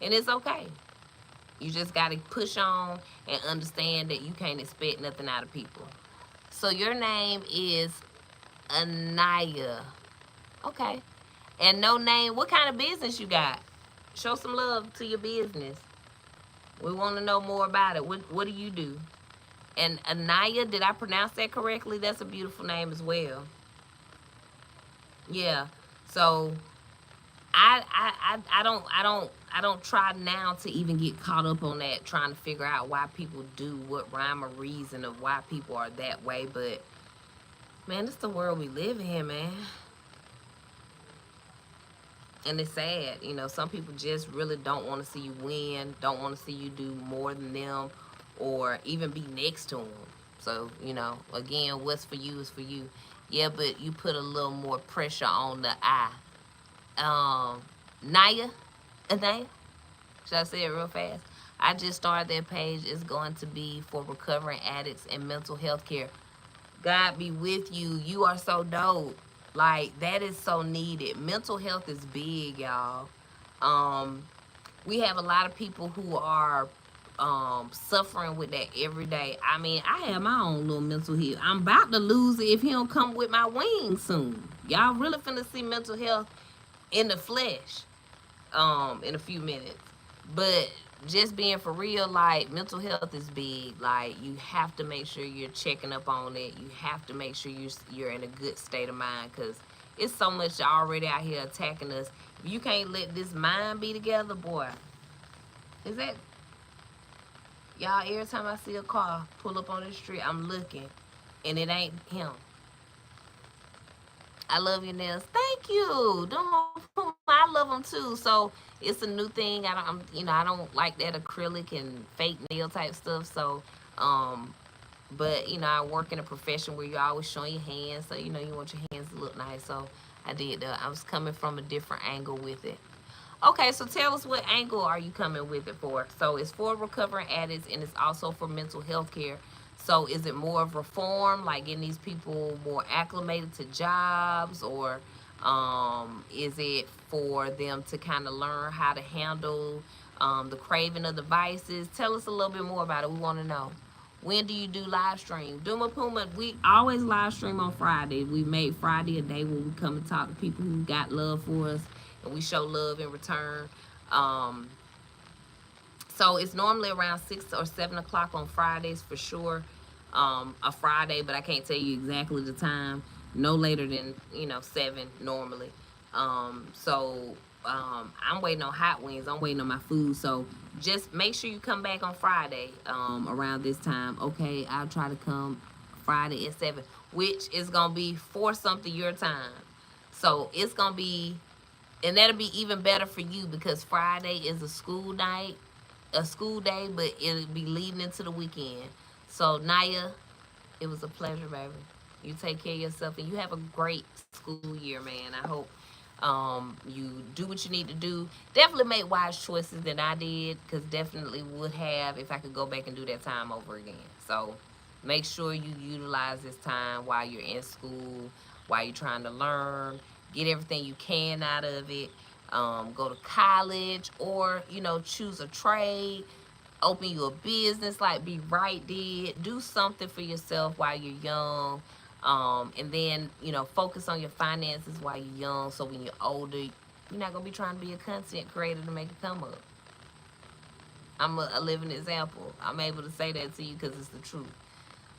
And it's okay. You just got to push on and understand that you can't expect nothing out of people. So your name is Anaya. Okay. And no name. What kind of business you got? Show some love to your business. We want to know more about it. What do you do? And Anaya, did I pronounce that correctly? That's a beautiful name as well. Yeah. So I don't try now to even get caught up on that, trying to figure out why people do what rhyme or reason of why people are that way. But man, it's the world we live in, man. And it's sad, some people just really don't want to see you win, don't want to see you do more than them, or even be next to them. So, again, what's for you is for you. Yeah, but you put a little more pressure on the I. Naya, should I say it real fast? I just started that page. It's going to be for recovering addicts and mental health care. God be with you. You are so dope. Like, that is so needed. Mental health is big, y'all. We have a lot of people who are suffering with that every day. I mean, I have my own little mental health. I'm about to lose it if he don't come with my wings soon. Y'all really finna see mental health in the flesh in a few minutes. But just being for real, like, mental health is big. Like, you have to make sure you're checking up on it. You have to make sure you're in a good state of mind, because it's so much already out here attacking us. If you can't let this mind be together, boy, is that Y'all, every time I see a car pull up on the street, I'm looking, and it ain't him. I love your nails. Thank you. I love them too. So it's a new thing. I don't like that acrylic and fake nail type stuff. So, but I work in a profession where you're always showing your hands. So you want your hands to look nice. So I did. I was coming from a different angle with it. Okay, so tell us, what angle are you coming with it for? So it's for recovering addicts, and it's also for mental health care. So is it more of reform, like getting these people more acclimated to jobs, or is it for them to kind of learn how to handle the craving of the vices? Tell us a little bit more about it. We want to know. When do you do live stream? Duma Puma, we always live stream on Friday. We made Friday a day when we come and talk to people who got love for us, and we show love in return. Um, so it's normally around 6 or 7 o'clock on Fridays for sure. A Friday, but I can't tell you exactly the time. No later than 7 normally. I'm waiting on hot wings. I'm waiting on my food. So just make sure you come back on Friday around this time. Okay, I'll try to come Friday at 7, which is gonna be 4 something your time. So it's gonna be, and that'll be even better for you because Friday is a school day, but it'll be leading into the weekend. So Naya, it was a pleasure, baby. You take care of yourself, and you have a great school year, man. I hope you do what you need to do. Definitely make wise choices than I did, because definitely would have if I could go back and do that time over again. So make sure you utilize this time while you're in school, while you're trying to learn, get everything you can out of it. Go to college, or choose a trade, open you a business like Be Right did. Do something for yourself while you're young. And then, focus on your finances while you're young, so when you're older, you're not going to be trying to be a content creator to make it come up. I'm a living example. I'm able to say that to you because it's the truth.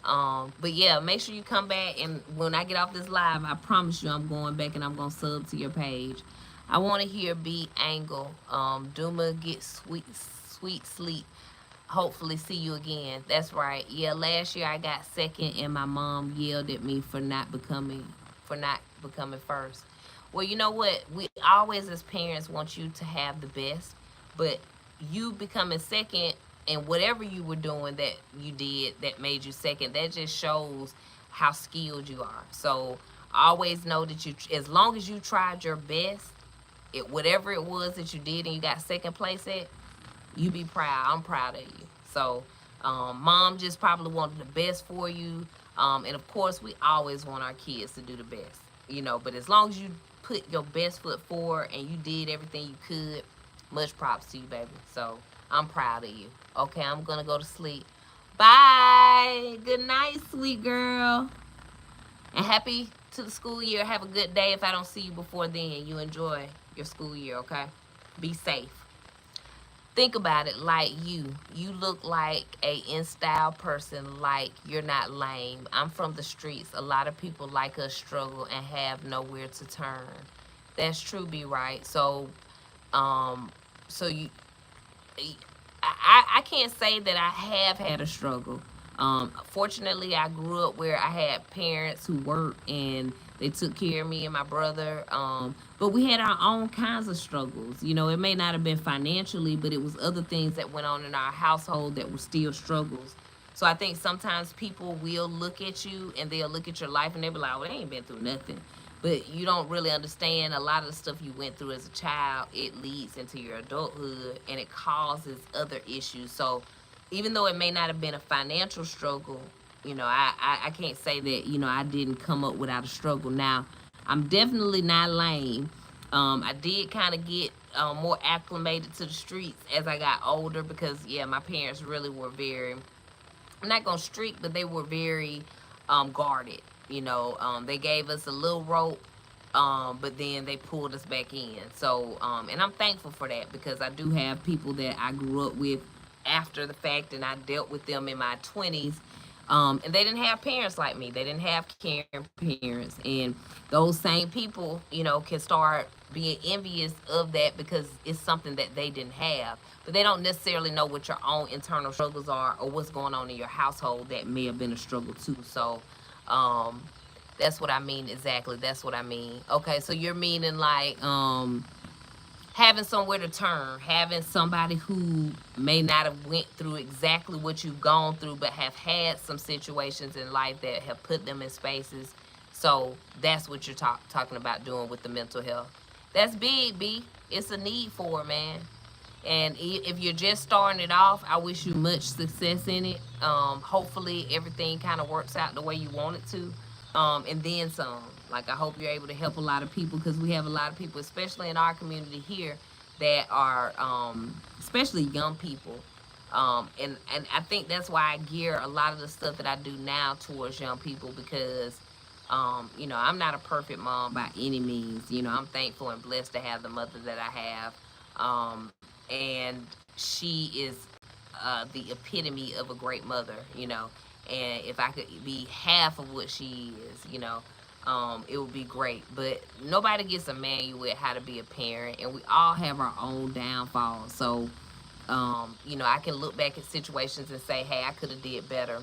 But yeah, make sure you come back, and when I get off this live, I promise you I'm going back and I'm going to sub to your page. I want to hear B Angle. Duma, get sweet sleep. Hopefully see you again. That's right. Yeah, last year I got second, and my mom yelled at me for not becoming first. Well, you know what? We always as parents want you to have the best, but you becoming second and whatever you were doing that you did that made you second, that just shows how skilled you are. So always know that as long as you tried your best, whatever it was that you did and you got second place at, you be proud. I'm proud of you. So, mom just probably wanted the best for you. And of course, we always want our kids to do the best, but as long as you put your best foot forward and you did everything you could, much props to you, baby. So, I'm proud of you. Okay, I'm going to go to sleep. Bye. Good night, sweet girl. And happy to the school year. Have a good day. If I don't see you before then, you enjoy your school year, okay? Be safe. Think about it like you look like a in style person, like you're not lame. I'm from the streets. A lot of people like us struggle and have nowhere to turn. That's true. Be right. So um so you I can't say that I have had a struggle. Fortunately, I grew up where I had parents who worked and they took care of me and my brother. But we had our own kinds of struggles. It may not have been financially, but it was other things that went on in our household that were still struggles. So I think sometimes people will look at you and they'll look at your life and they'll be like, "Oh, they ain't been through nothing." But you don't really understand a lot of the stuff you went through as a child. It leads into your adulthood and it causes other issues. So even though it may not have been a financial struggle, I can't say that, I didn't come up without a struggle. Now, I'm definitely not lame. I did kind of get more acclimated to the streets as I got older because, yeah, my parents really were very, I'm not going to strict, but they were very guarded. They gave us a little rope, but then they pulled us back in. So, and I'm thankful for that because I do have people that I grew up with after the fact, and I dealt with them in my 20s. And they didn't have parents like me. They didn't have caring parents. And those same people, can start being envious of that because it's something that they didn't have. But they don't necessarily know what your own internal struggles are or what's going on in your household that may have been a struggle too. So um, that's what I mean exactly. That's what I mean. Okay, so you're meaning like having somewhere to turn, having somebody who may not have went through exactly what you've gone through, but have had some situations in life that have put them in spaces. So that's what you're talking about doing with the mental health. That's big, B. It's a need for it, man. And if you're just starting it off, I wish you much success in it. Hopefully, everything kind of works out the way you want it to, and then some. Like I hope you're able to help a lot of people because we have a lot of people, especially in our community here, that are, especially young people. And I think that's why I gear a lot of the stuff that I do now towards young people because I'm not a perfect mom by any means. I'm thankful and blessed to have the mother that I have. And she is the epitome of a great mother. And if I could be half of what she is, it would be great. But nobody gets a manual with how to be a parent, and we all have our own downfalls. So, I can look back at situations and say, hey, I could have did better.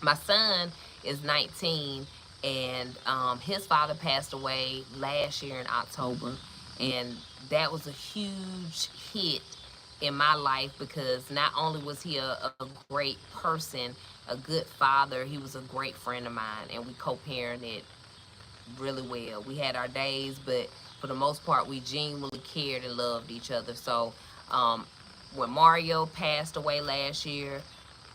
My son is 19, and his father passed away last year in October, and that was a huge hit in my life because not only was he a great person, a good father, he was a great friend of mine, and we co-parented really well. We had our days, but for the most part, we genuinely cared and loved each other. So um, when Mario passed away last year,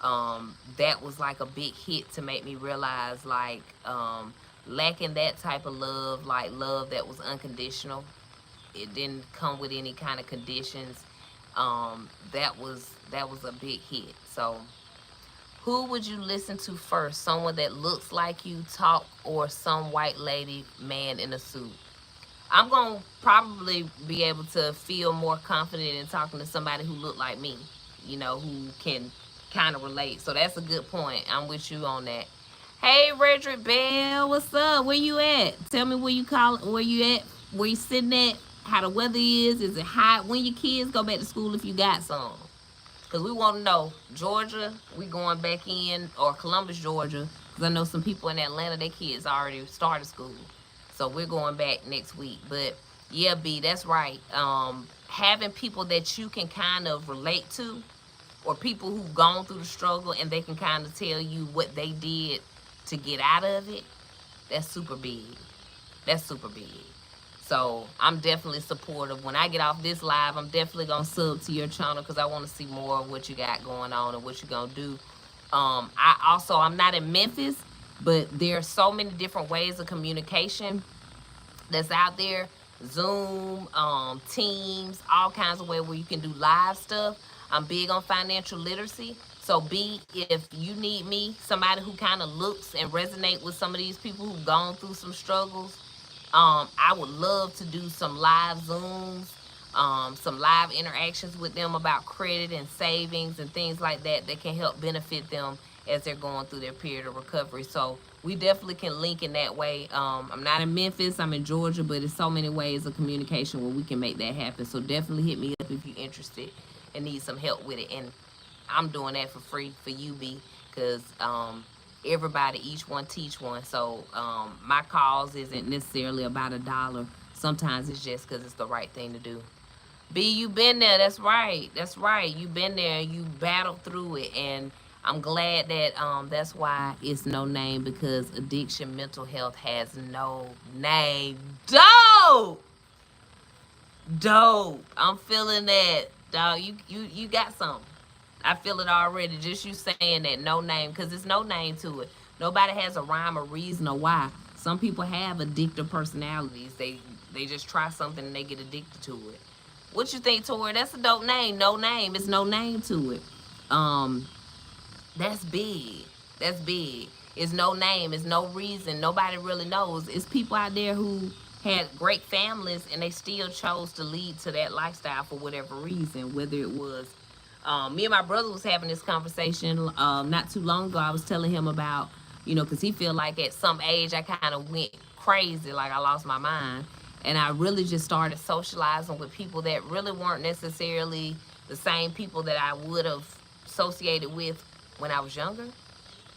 that was like a big hit to make me realize like lacking that type of love, like love that was unconditional. It didn't come with any kind of conditions. That was a big hit. So who would you listen to first? Someone that looks like you talk or some white lady man in a suit? I'm going to probably be able to feel more confident in talking to somebody who look like me, who can kind of relate. So that's a good point. I'm with you on that. Hey, Redrick Bell, what's up? Where you at? Tell me where you at, where you sitting at, how the weather is. Is it hot? When your kids go back to school if you got some? Because we want to know, Georgia, we going back in, or Columbus, Georgia, because I know some people in Atlanta, their kids already started school. So we're going back next week. But yeah, B, that's right. Having people that you can kind of relate to, or people who've gone through the struggle and they can kind of tell you what they did to get out of it, that's super big. That's super big. So I'm definitely supportive. When I get off this live, I'm definitely gonna sub to your channel because I want to see more of what you got going on and what you're gonna do. I'm not in Memphis, but there are so many different ways of communication that's out there. Zoom, Teams, all kinds of ways where you can do live stuff. I'm big on financial literacy. So B, if you need me, somebody who kind of looks and resonate with some of these people who've gone through some struggles, I would love to do some live Zooms, some live interactions with them about credit and savings and things like that can help benefit them as they're going through their period of recovery. So we definitely can link in that way. I'm not in Memphis, I'm in Georgia, but there's so many ways of communication where we can make that happen. So definitely hit me up if you're interested and need some help with it. And I'm doing that for free for you, B, because everybody, each one teach one. So my cause isn't necessarily about $1. Sometimes it's just because it's the right thing to do. B, you been there. That's right. That's right. You been there. You battled through it, and I'm glad that that's why it's no name, because addiction, mental health has no name. Dope, dope. I'm feeling that, dog. You got something. I feel it already. Just you saying that, no name, because there's no name to it. Nobody has a rhyme or reason or why. Some people have addictive personalities. They just try something and they get addicted to it. What you think, Tori? That's a dope name. No name. It's no name to it. Um, that's big. That's big. It's no name. It's no reason. Nobody really knows. It's people out there who had great families and they still chose to lead to that lifestyle for whatever reason. Whether it was me and my brother was having this conversation not too long ago. I was telling him about, because he feel like at some age I kind of went crazy, like I lost my mind. And I really just started socializing with people that really weren't necessarily the same people that I would have associated with when I was younger,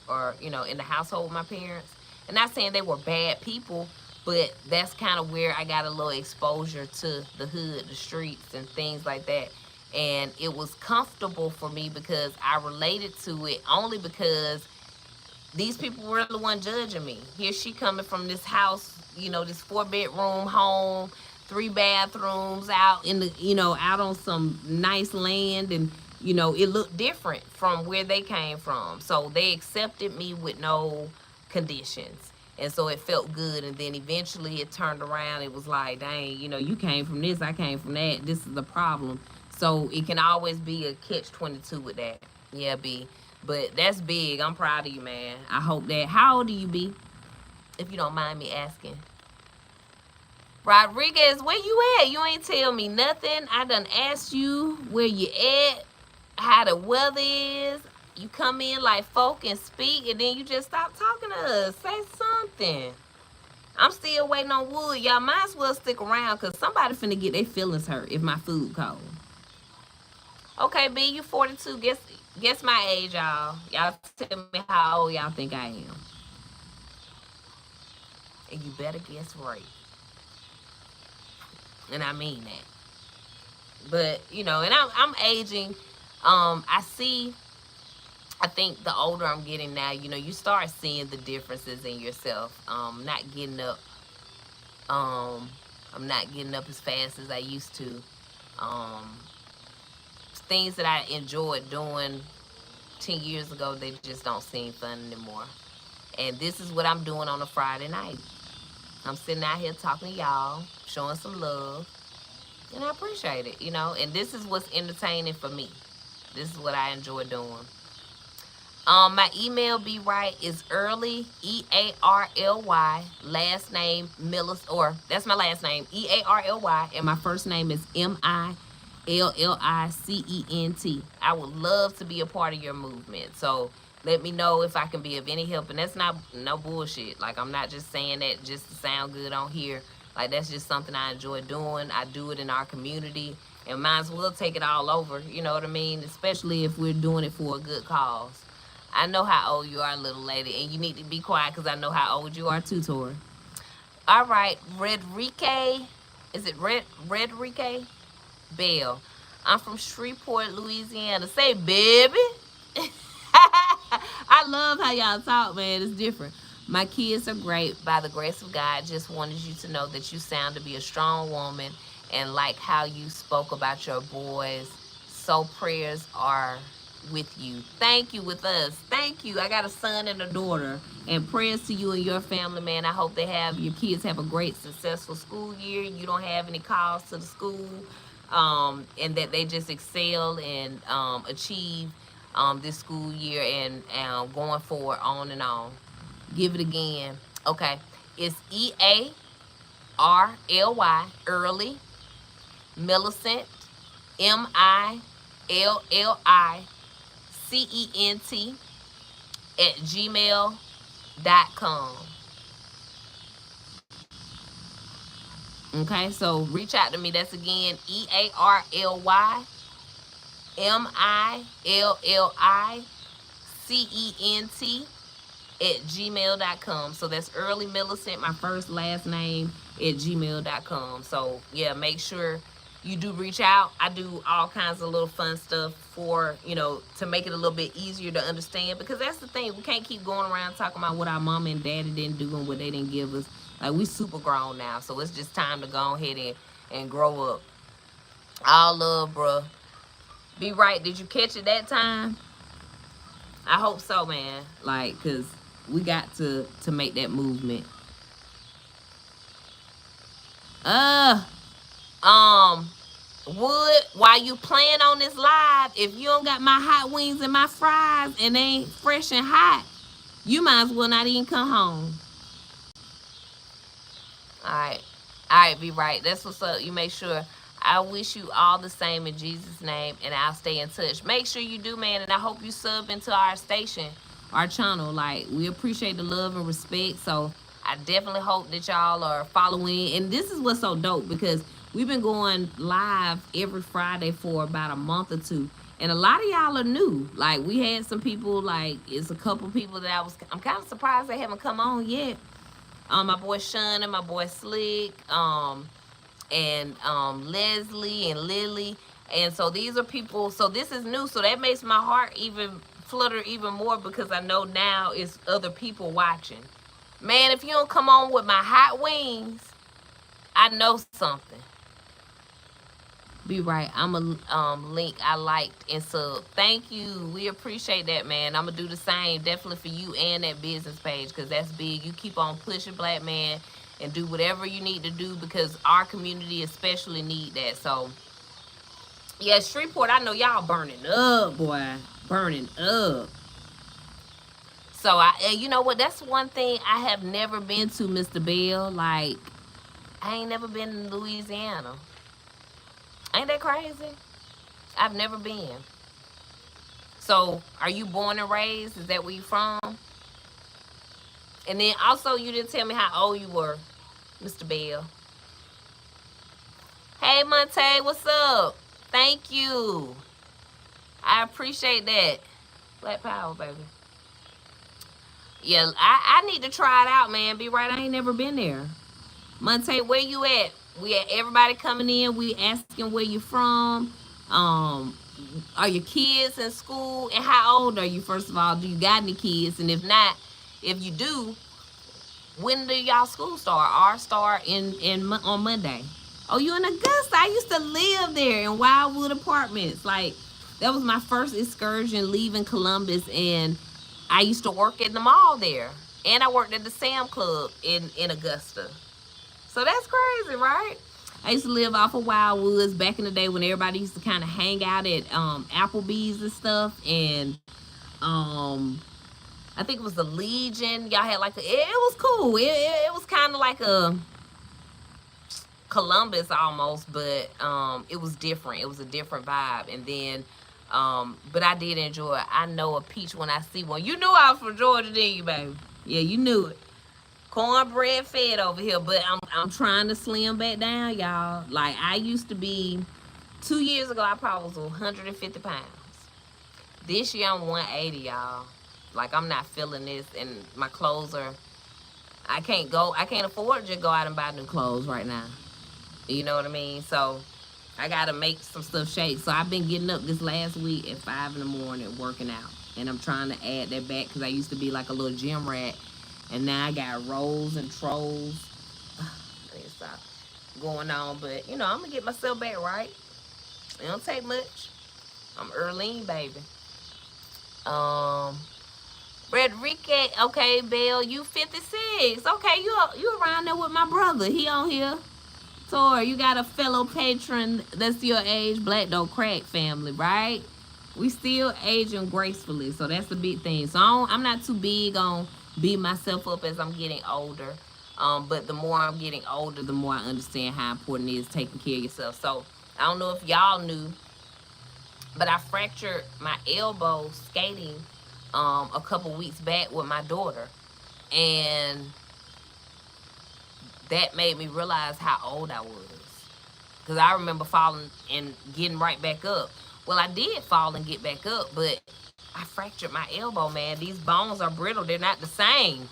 or in the household with my parents. And not saying they were bad people, but that's kind of where I got a little exposure to the hood, the streets, and things like that. And it was comfortable for me because I related to it only because these people were the one judging me. Here she coming from this house, this 4-bedroom home, 3 bathrooms, out in the, out on some nice land, and it looked different from where they came from. So they accepted me with no conditions. And so it felt good. And then eventually it turned around. It was like, dang, you came from this, I came from that. This is the problem. So it can always be a catch-22 with that. Yeah, B. But that's big. I'm proud of you, man. I hope that. How old are you, B? If you don't mind me asking. Rodriguez, where you at? You ain't tell me nothing. I done asked you where you at, how the weather is. You come in like folk and speak, and then you just stop talking to us. Say something. I'm still waiting on Wood. Y'all might as well stick around, because somebody finna get their feelings hurt if my food cold. Okay, B, you 42. Guess my age, y'all. Y'all tell me how old y'all think I am. And you better guess right. And I mean that. But, and I'm aging. I think the older I'm getting now, you start seeing the differences in yourself. Not getting up. I'm not getting up as fast as I used to. Um, Things that I enjoyed doing 10 years ago, they just don't seem fun anymore. And this is what I'm doing on a Friday night. I'm sitting out here talking to y'all, showing some love, and I appreciate it, And this is what's entertaining for me. This is what I enjoy doing. My email be right is early, EARLY, last name Millis, or that's my last name, EARLY, and my first name is MILLICENT. I would love to be a part of your movement. So let me know if I can be of any help. And that's not no bullshit. Like, I'm not just saying that just to sound good on here. Like, that's just something I enjoy doing. I do it in our community, and might as well take it all over. You know what I mean? Especially if we're doing it for a good cause. I know how old you are, little lady, and you need to be quiet because I know how old you are too, Tori. All right, Redrique. Is it Redrique? Bell. I'm from Shreveport, Louisiana. Say, baby. I love how y'all talk, man. It's different. My kids are great. By the grace of God, just wanted you to know that you sound to be a strong woman, and like how you spoke about your boys. So prayers are with you. Thank you, with us. Thank you. I got a son and a daughter. And prayers to you and your family, man. I hope your kids have a great, successful school year. You don't have any calls to the school. And that they just excel and achieve this school year, and going forward, on and on. Give it again. Okay. It's EARLY, early, Millicent, MILLICENT @gmail.com. Okay, so reach out to me. That's again EARLY MILLICENT @gmail.com. So that's Early Millicent, my first last name, @gmail.com. So yeah, make sure you do reach out. I do all kinds of little fun stuff for, to make it a little bit easier to understand, because that's the thing. We can't keep going around talking about what our mama and daddy didn't do and what they didn't give us. Like, we super grown now, so it's just time to go ahead and grow up. All love, bruh. Be right. Did you catch it that time? I hope so, man. Like, because we got to make that movement. Wood, while you playing on this live, if you don't got my hot wings and my fries and they ain't fresh and hot, you might as well not even come home. All right, be right. That's what's up. You make sure. I wish you all the same in Jesus' name, and I'll stay in touch. Make sure you do, man, and I hope you sub into our station, our channel. Like, we appreciate the love and respect. So I definitely hope that y'all are following. And this is what's so dope because we've been going live every Friday for about a month or two. And a lot of y'all are new. Like we had some people, like it's a couple people that I'm kind of surprised they haven't come on yet. My boy Sean and my boy Slick, and Leslie and Lily. And so these are people, so this is new. So that makes my heart even flutter even more because I know now it's other people watching. Man, if you don't come on with my hot wings, I know something. Be right. I'm a link I liked and sub. Thank you. We appreciate that, man. I'm gonna do the same definitely for you and that business page because that's big. You keep on pushing, black man, and do whatever you need to do because our community especially need that. So yeah, Shreveport, I know y'all burning up, boy, burning up. So and you know what? That's one thing I have never been to, Mr. Bill. Like I ain't never been in Louisiana. Ain't that crazy? I've never been. So, are you born and raised? Is that where you from? And then also, you didn't tell me how old you were, Mr. Bell. Hey, Monte, what's up? Thank you. I appreciate that. Black Power, baby. Yeah, I need to try it out, man. Be right, I ain't never been there. Monte, where you at? We had everybody coming in. We asking where you from. Um, are your kids in school? And how old are you? First of all, do you got any kids? And if not, if you do, when do y'all school start? Our start in on Monday. Oh, you in Augusta? I used to live there in Wildwood Apartments. Like that was my first excursion leaving Columbus, and I used to work at the mall there, and I worked at the Sam Club in Augusta. So that's crazy, right? I used to live off of Wildwoods back in the day when everybody used to kind of hang out at Applebee's and stuff. And I think it was the Legion. Y'all had like it was cool. It was kind of like a Columbus almost, but it was different. It was a different vibe. And then, but I did enjoy it. I know a peach when I see one. You knew I was from Georgia, didn't you, baby? Yeah, you knew it. Cornbread fed over here, but I'm trying to slim back down, y'all. Like I used to be 2 years ago, I probably was 150 pounds. This year I'm 180, y'all. Like I'm not feeling this, and my clothes are. I can't afford to just go out and buy new clothes right now. You know what I mean? So I gotta make some stuff shake. So I've been getting up this last week at 5 in the morning working out, and I'm trying to add that back because I used to be like a little gym rat. And now I got rolls and trolls. I need to stop going on. But, you know, I'm going to get myself back right. It don't take much. I'm Earlene, baby. Frederica, okay, Belle, you 56. Okay, you around there with my brother. He on here. Tor, you got a fellow patron that's your age, Black Don't Crack family, right? We still aging gracefully, so that's the big thing. So I'm not too big on beat myself up as I'm getting older. But the more I'm getting older, the more I understand how important it is taking care of yourself. So I don't know if y'all knew, but I fractured my elbow skating a couple weeks back with my daughter. And that made me realize how old I was. Because I remember falling and getting right back up. Well, I did fall and get back up, but I fractured my elbow, man. These bones are brittle. They're not the same.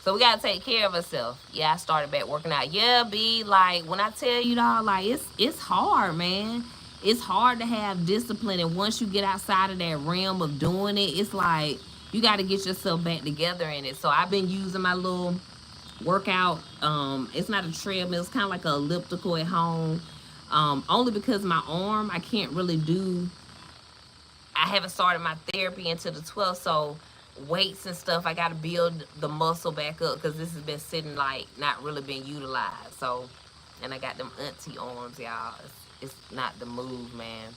So we got to take care of ourselves. Yeah, I started back working out. Yeah, B, like, when I tell you, dog, like, it's hard, man. It's hard to have discipline. And once you get outside of that realm of doing it, it's like you got to get yourself back together in it. So I've been using my little workout. It's not a treadmill. It's kind of like an elliptical at home. Only because my arm, I can't really do. I haven't started my therapy until the 12th, so weights and stuff, I got to build the muscle back up because this has been sitting like not really being utilized. So, and I got them auntie arms, y'all. It's not the move, man.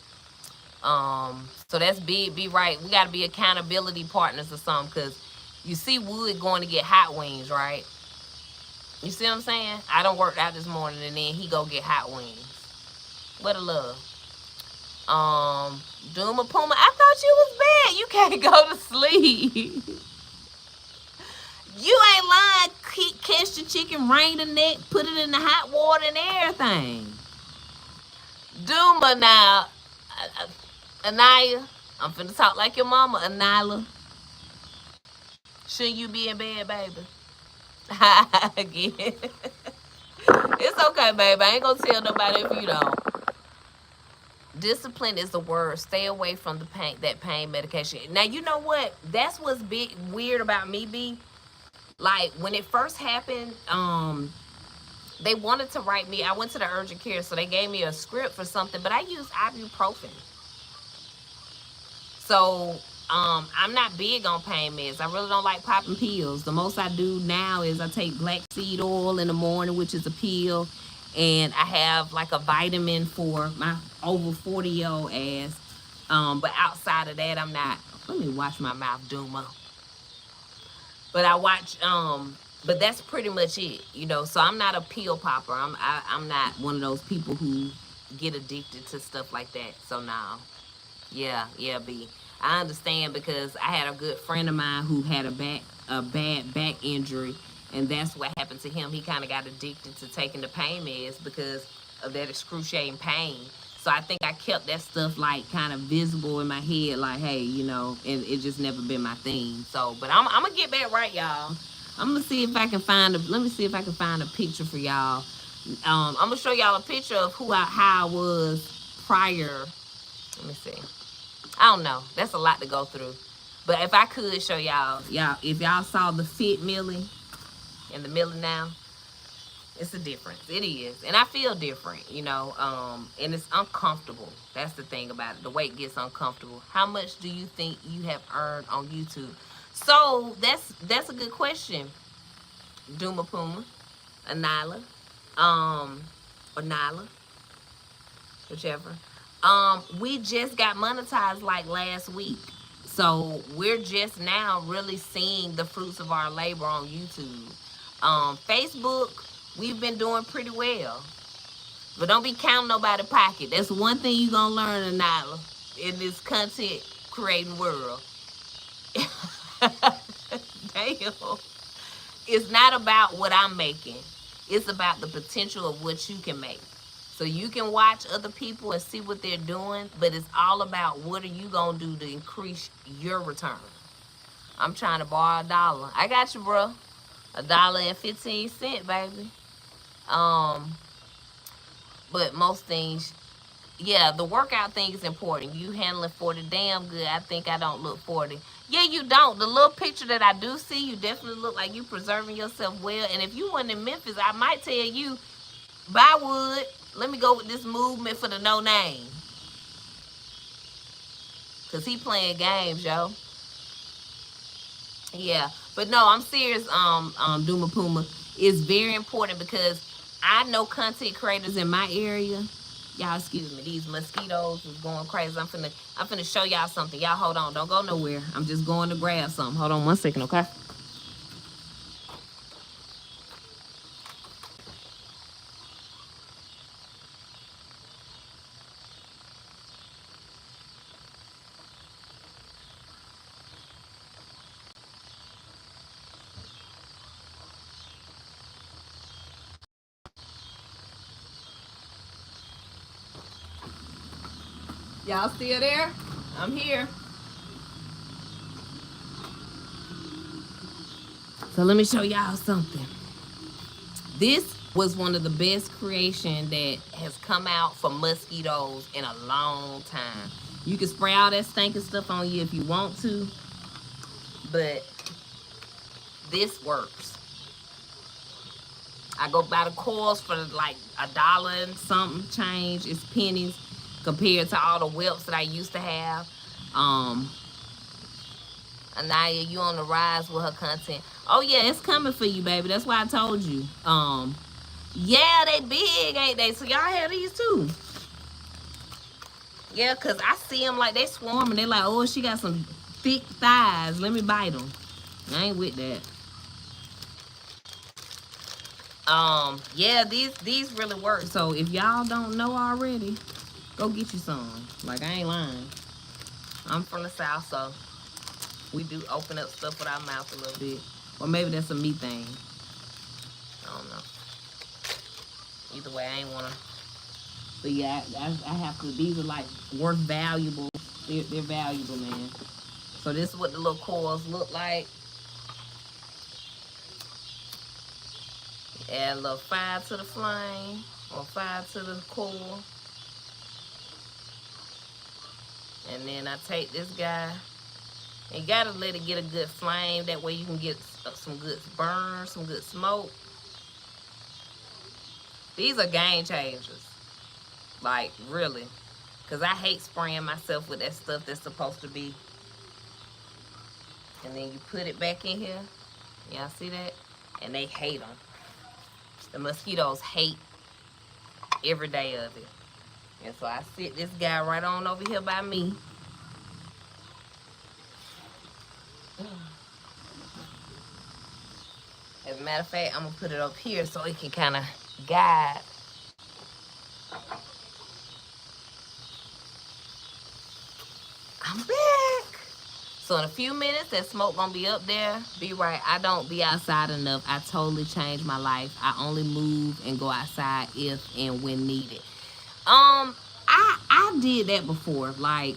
So that's big. Be right. We got to be accountability partners or something because you see Wood going to get hot wings, right? You see what I'm saying? I done worked out this morning and then he go get hot wings. What a love. Duma Puma, I thought you was bad. You can't go to sleep. You ain't lying. catch the chicken, wring the neck, put it in the hot water and everything. Duma now, Anaya, I'm finna talk like your mama, Anila. Shouldn't you be in bed, baby? Again. It's okay, baby. I ain't gonna tell nobody if you don't. Discipline is the word. Stay away from that pain medication. Now you know what? That's what's big weird about me, B. Like when it first happened, they wanted to write me. I went to the urgent care, so they gave me a script for something, but I used ibuprofen. So I'm not big on pain meds. I really don't like popping pills. The most I do now is I take black seed oil in the morning, which is a pill, and I have like a vitamin for my over 40-year-old ass. But outside of that, I'm not. Let me wash my mouth, Duma. But I watch. But that's pretty much it, you know. So I'm not a pill popper. I'm not one of those people who get addicted to stuff like that. So no. Yeah, B. I understand because I had a good friend of mine who had a bad back injury, and that's what happened to him. He kind of got addicted to taking the pain meds because of that excruciating pain. So I think I kept that stuff like kind of visible in my head, like, hey, you know, and it just never been my thing. So, but I'm gonna get back right, y'all. I'm gonna see if I can find let me see if I can find a picture for y'all. I'm gonna show y'all a picture of how I was prior. Let me see. I don't know. That's a lot to go through. But if I could show y'all, if y'all saw the fit Millie and the Millie now, it's a difference. It is. And I feel different, you know. And it's uncomfortable. That's the thing about it. The weight gets uncomfortable. How much do you think you have earned on YouTube? So that's a good question. Duma Puma, Anila, or Nyla, whichever. We just got monetized like last week. So we're just now really seeing the fruits of our labor on YouTube. Facebook, we've been doing pretty well. But don't be counting nobody's pocket. That's one thing you're going to learn, Anila, in this content creating world. Damn. It's not about what I'm making. It's about the potential of what you can make. So you can watch other people and see what they're doing, but it's all about what are you going to do to increase your return. I'm trying to borrow $1. I got you, bro. $1.15, baby. But most things, yeah, the workout thing is important. You handling 40 damn good. I think I don't look 40. Yeah, you don't. The little picture that I do see, you definitely look like you preserving yourself well. And if you weren't in Memphis, I might tell you, bye, Wood. Let me go with this movement for the no name. Cause he playing games, yo. Yeah. But no, I'm serious, Duma Puma. It's very important because I know content creators in my area. Y'all excuse me, these mosquitoes is going crazy. I'm finna show y'all something. Y'all hold on, don't go nowhere. I'm just going to grab something. Hold on 1 second, okay? Y'all still there? I'm here. So let me show y'all something. This was one of the best creation that has come out for mosquitoes in a long time. You can spray all that stinking stuff on you if you want to, but this works. I go buy the coils for like $1 and something change. It's pennies compared to all the whelps that I used to have. Anaya, you on the rise with her content. Oh yeah, it's coming for you, baby. That's why I told you. Yeah, they big, ain't they? So y'all have these too. Yeah, cause I see them like they swarming. They like, oh, she got some thick thighs. Let me bite them. I ain't with that. Yeah, these really work. So if y'all don't know already, go get you some. Like, I ain't lying. I'm from the South, so we do open up stuff with our mouth a little bit. Or maybe that's a me thing. don't know. Either way, I ain't wanna. But yeah, I have to. These are like worth valuable. They're valuable, man. So this is what the little coils look like. Add a little fire to the flame or fire to the coil. And then I take this guy. And you gotta let it get a good flame. That way you can get some good burn, some good smoke. These are game changers. Like, really. Because I hate spraying myself with that stuff that's supposed to be. And then you put it back in here. Y'all see that? And they hate them. The mosquitoes hate every day of it. And so I sit this guy right on over here by me. As a matter of fact, I'm going to put it up here so it can kind of guide. I'm back. So in a few minutes, that smoke gonna be up there. Be right. I don't be outside enough. I totally changed my life. I only move and go outside if and when needed. I did that before. Like,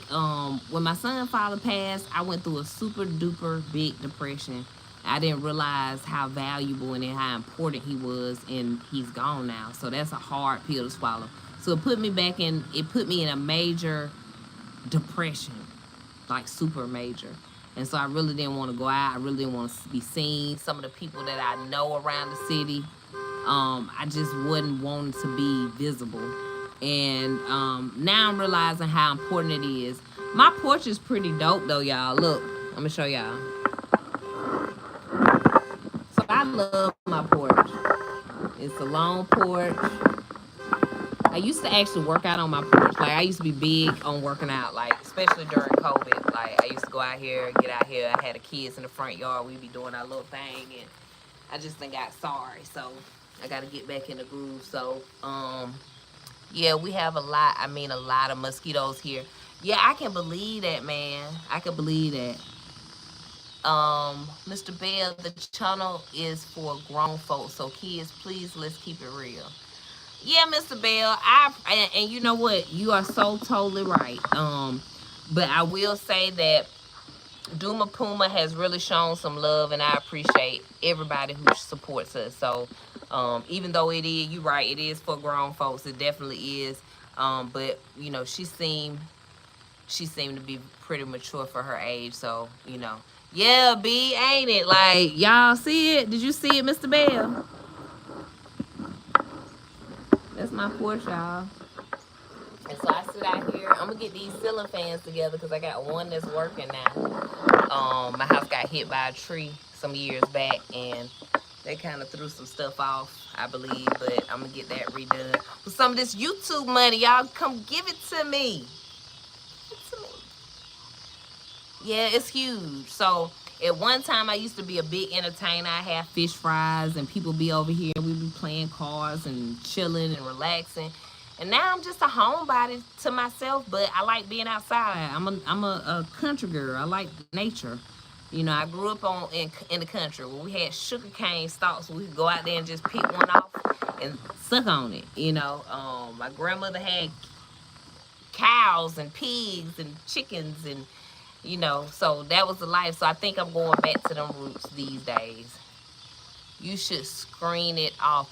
when my son father passed, I went through a super duper big depression. I didn't realize how valuable and how important he was, and he's gone now. So that's a hard pill to swallow. So it put me in a major depression, like super major. And so I really didn't want to go out. I really didn't want to be seen. Some of the people that I know around the city, I just wasn't wanting to be visible. And now I'm realizing how important it is. My porch is pretty dope though, y'all. Look, I'm gonna show y'all. So I love my porch. It's a long porch. I used to actually work out on my porch. Like, I used to be big on working out, like, especially during COVID. Like, I used to go out here, get out here. I had the kids in the front yard. We'd be doing our little thing, and I just done got sorry. So I got to get back in the groove. So, yeah, we have a lot of mosquitoes here. Yeah, I can believe that, man. I can believe that. Mr. Bell, the channel is for grown folks. So, kids, please, let's keep it real. Yeah, Mr. Bell, and you know what? You are so totally right. But I will say that Duma Puma has really shown some love, and I appreciate everybody who supports us. So, even though you're right, it is for grown folks. It definitely is. But you know, she seemed to be pretty mature for her age. So, you know, yeah, B, ain't it? Like, y'all see it? Did you see it, Mr. Bell? That's my porch, y'all. And so I sit out here. I'm gonna get these ceiling fans together because I got one that's working now. My house got hit by a tree some years back, and they kind of threw some stuff off, I believe. But I'm gonna get that redone with some of this YouTube money. Y'all come give it to me. Give it to me. Yeah, it's huge. So at one time, I used to be a big entertainer. I have fish fries, and people be over here. We be playing cards and chilling and relaxing. And now I'm just a homebody to myself, but I like being outside. I'm a country girl. I like nature. You know, I grew up in the country where we had sugar cane stalks. We could go out there and just pick one off and suck on it. You know, my grandmother had cows and pigs and chickens, and you know, so that was the life. So I think I'm going back to them roots these days. You should screen it off.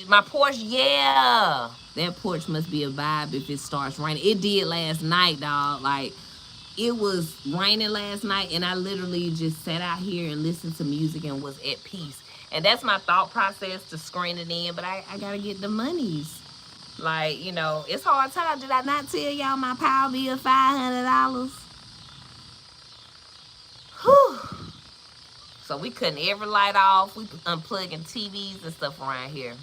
My porch, yeah. That porch must be a vibe if it starts raining. It did last night, dog. Like, it was raining last night, and I literally just sat out here and listened to music and was at peace. And that's my thought process, to screen it in, but I gotta get the monies. Like, you know, it's hard time. Did I not tell y'all my power bill $500? Whew. So we cutting every light off. We unplugging TVs and stuff around here.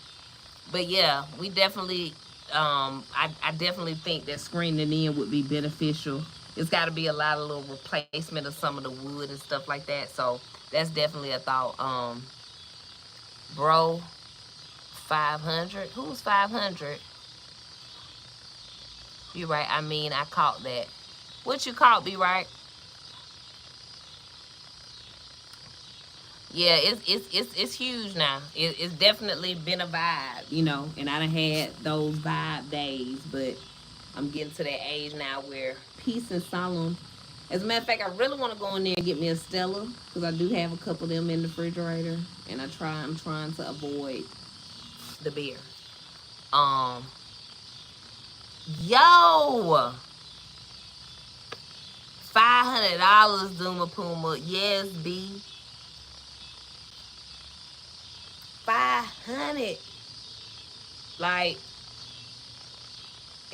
But yeah, we definitely, I definitely think that screening in would be beneficial. It's got to be a lot of little replacement of some of the wood and stuff like that. So that's definitely a thought. Bro, 500. Who's 500? Be right. I caught that. What you caught, be right? Yeah, it's huge now. It's definitely been a vibe, And I done had those vibe days, but I'm getting to that age now where peace and solemn. As a matter of fact, I really want to go in there and get me a Stella because I do have a couple of them in the refrigerator, and I'm trying to avoid the beer. Um, yo, $500, Duma Puma. Yes, B, 500. Like,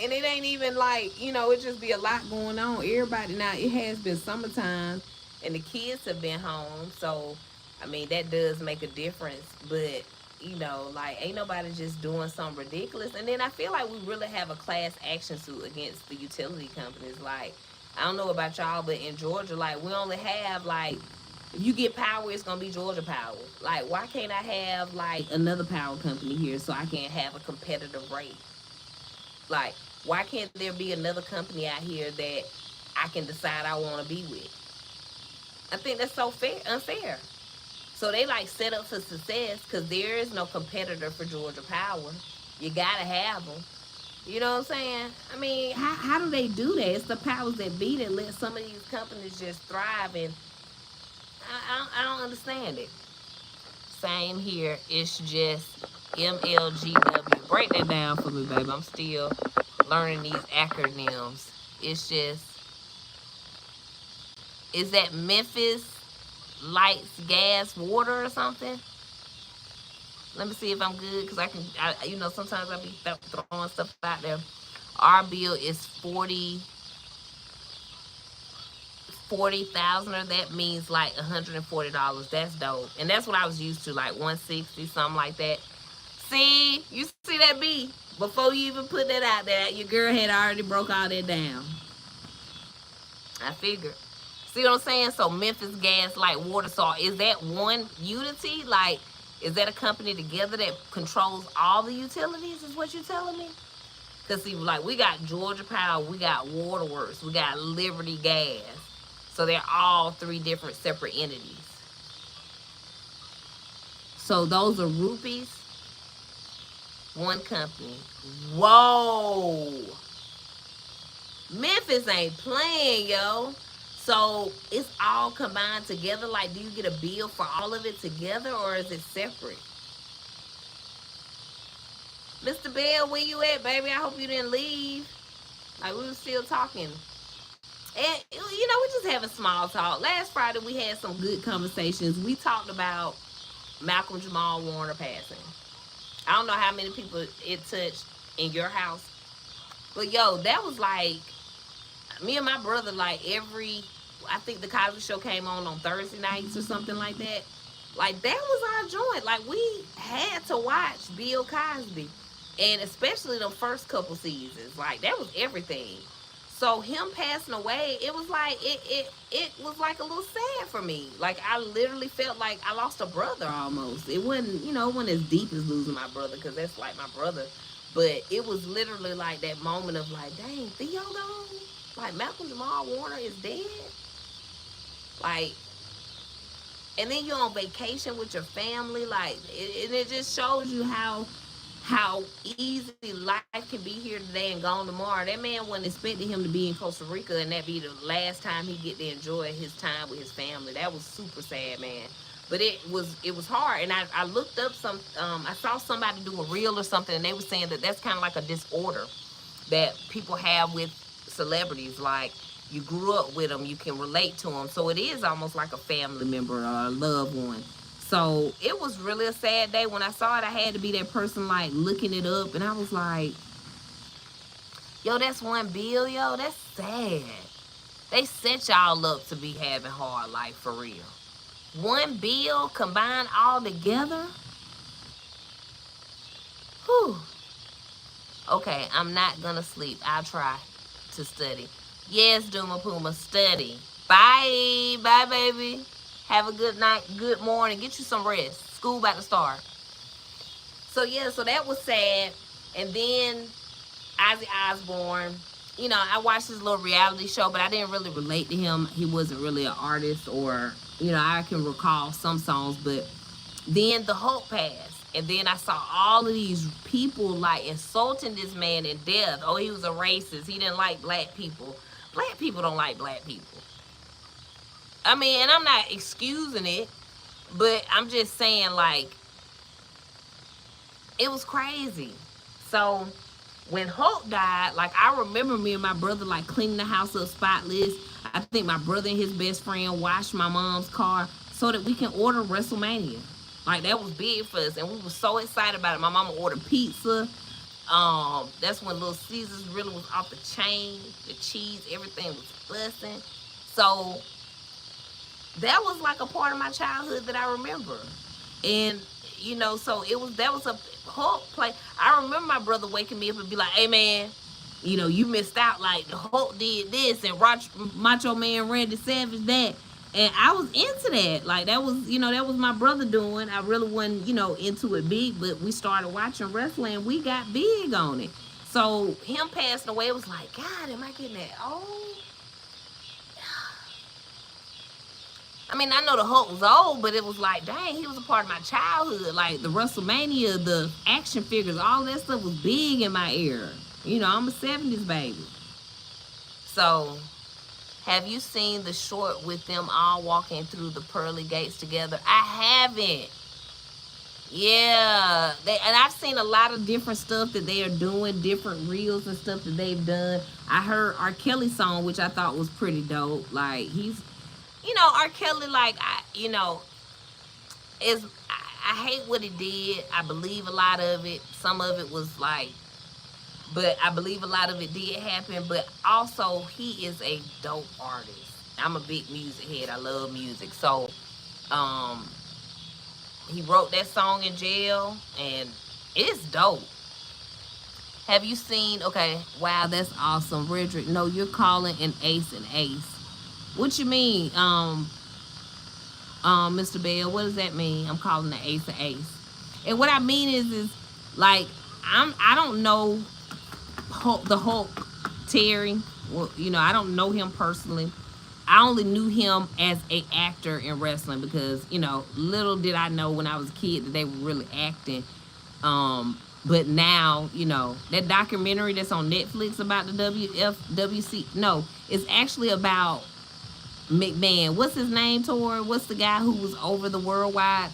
and it ain't even like, it just be a lot going on. Everybody now, it has been summertime and the kids have been home. So, I mean, that does make a difference. But, like, ain't nobody just doing something ridiculous. And then I feel like we really have a class action suit against the utility companies. Like, I don't know about y'all, but in Georgia, like, we only have, like, if you get power, it's gonna be Georgia Power. Like, why can't I have like another power company here so I can have a competitive rate? Like, why can't there be another company out here that I can decide I want to be with? I think that's so unfair. So they like set up for success because there is no competitor for Georgia Power. You gotta have them. You know what I'm saying? I mean, how do they do that? It's the powers that be that let some of these companies just thrive, and I don't understand it. Same here. It's just MLGW. Break that down for me, baby. I'm still learning these acronyms. It's just, is that Memphis Lights, Gas, Water or something? Let me see if I'm good because sometimes I be throwing stuff out there. Our bill is 40,000, or that means like $140. That's dope, and that's what I was used to, like 160, something like that. See, you see that B? Before you even put that out there, your girl had already broke all that down. I figured. See what I'm saying? So Memphis Gas, like Water, so is that one unity? Like, is that a company together that controls all the utilities? Is what you're telling me? Cause see, like we got Georgia Power, we got Waterworks, we got Liberty Gas. So they're all three different separate entities. So those are rupees, one company. Whoa. Memphis ain't playing, yo. So it's all combined together. Like, do you get a bill for all of it together or is it separate? Mr. Bell, where you at, baby? I hope you didn't leave. Like, we were still talking. And, we just having small talk. Last Friday, we had some good conversations. We talked about Malcolm Jamal Warner passing. I don't know how many people it touched in your house. But, yo, that was like, me and my brother, like, I think the Cosby Show came on Thursday nights or something like that. Like, that was our joint. Like, we had to watch Bill Cosby. And especially the first couple seasons. Like, that was everything. So him passing away, it was like it was like a little sad for me. Like, I literally felt like I lost a brother almost. It wasn't as deep as losing my brother because that's like my brother. But it was literally like that moment of like, dang, Theo gone? Like, Malcolm Jamal Warner is dead? Like, and then you're on vacation with your family. Like, it just shows you how easy life can be here today and gone tomorrow. That man wasn't expecting him to be in Costa Rica and that be the last time he get to enjoy his time with his family. That was super sad, man. But it was hard, and I looked up I saw somebody do a reel or something, and they were saying that that's kind of like a disorder that people have with celebrities. Like, you grew up with them, you can relate to them, so it is almost like a family member or a loved one. So it was really a sad day when I saw it. I had to be that person like looking it up, and I was like, yo, that's one bill, yo, that's sad. They set y'all up to be having hard life for real. One bill combined all together. Whew. Okay, I'm not gonna sleep. I'll try to study. Yes, Duma Puma, study. Bye. Bye, baby. Have a good night, good morning. Get you some rest. School about to start. So, yeah, so that was sad. And then Ozzy Osbourne, I watched his little reality show, but I didn't really relate to him. He wasn't really an artist or I can recall some songs, but then the Hulk passed. And then I saw all of these people like insulting this man in death. Oh, he was a racist. He didn't like black people. Black people don't like black people. I mean, and I'm not excusing it, but I'm just saying, like, it was crazy. So when Hulk died, like, I remember me and my brother like cleaning the house up spotless. I think my brother and his best friend washed my mom's car so that we can order WrestleMania. Like, that was big for us, and we were so excited about it. My mama ordered pizza. That's when Little Caesars really was off the chain. The cheese, everything was busting. So that was like a part of my childhood that I remember. And so that was a Hulk play. I remember my brother waking me up and be like, "Hey man, you missed out. Like the Hulk did this and Macho Man Randy Savage that." And I was into that. Like that was my brother doing. I really wasn't, into it big, but we started watching wrestling and we got big on it. So him passing away, it was like, God, am I getting that old? I mean, I know the Hulk was old, but it was like, dang, he was a part of my childhood. Like the WrestleMania, the action figures, all that stuff was big in my era. I'm a 70s baby. So, have you seen the short with them all walking through the pearly gates together? I haven't. Yeah, and I've seen a lot of different stuff that they are doing, different reels and stuff that they've done. I heard R. Kelly's song, which I thought was pretty dope. Like R. Kelly, like is I hate what he did. I believe a lot of it. Some of it was like, but I believe a lot of it did happen. But also, he is a dope artist. I'm a big music head. I love music. So, um, he wrote that song in jail, and it's dope. Have you seen? Okay, wow, that's awesome, Redrick. No, you're calling an ace an ace. What you mean? Mr. Bell, what does that mean? I'm calling the ace an ace. And what I mean is like I don't know the Hulk Terry. Well, I don't know him personally. I only knew him as a actor in wrestling because little did I know when I was a kid that they were really acting. But now that documentary that's on Netflix about the WFWC. No, it's actually about McMahon. What's his name, Tori? What's the guy who was over the Worldwide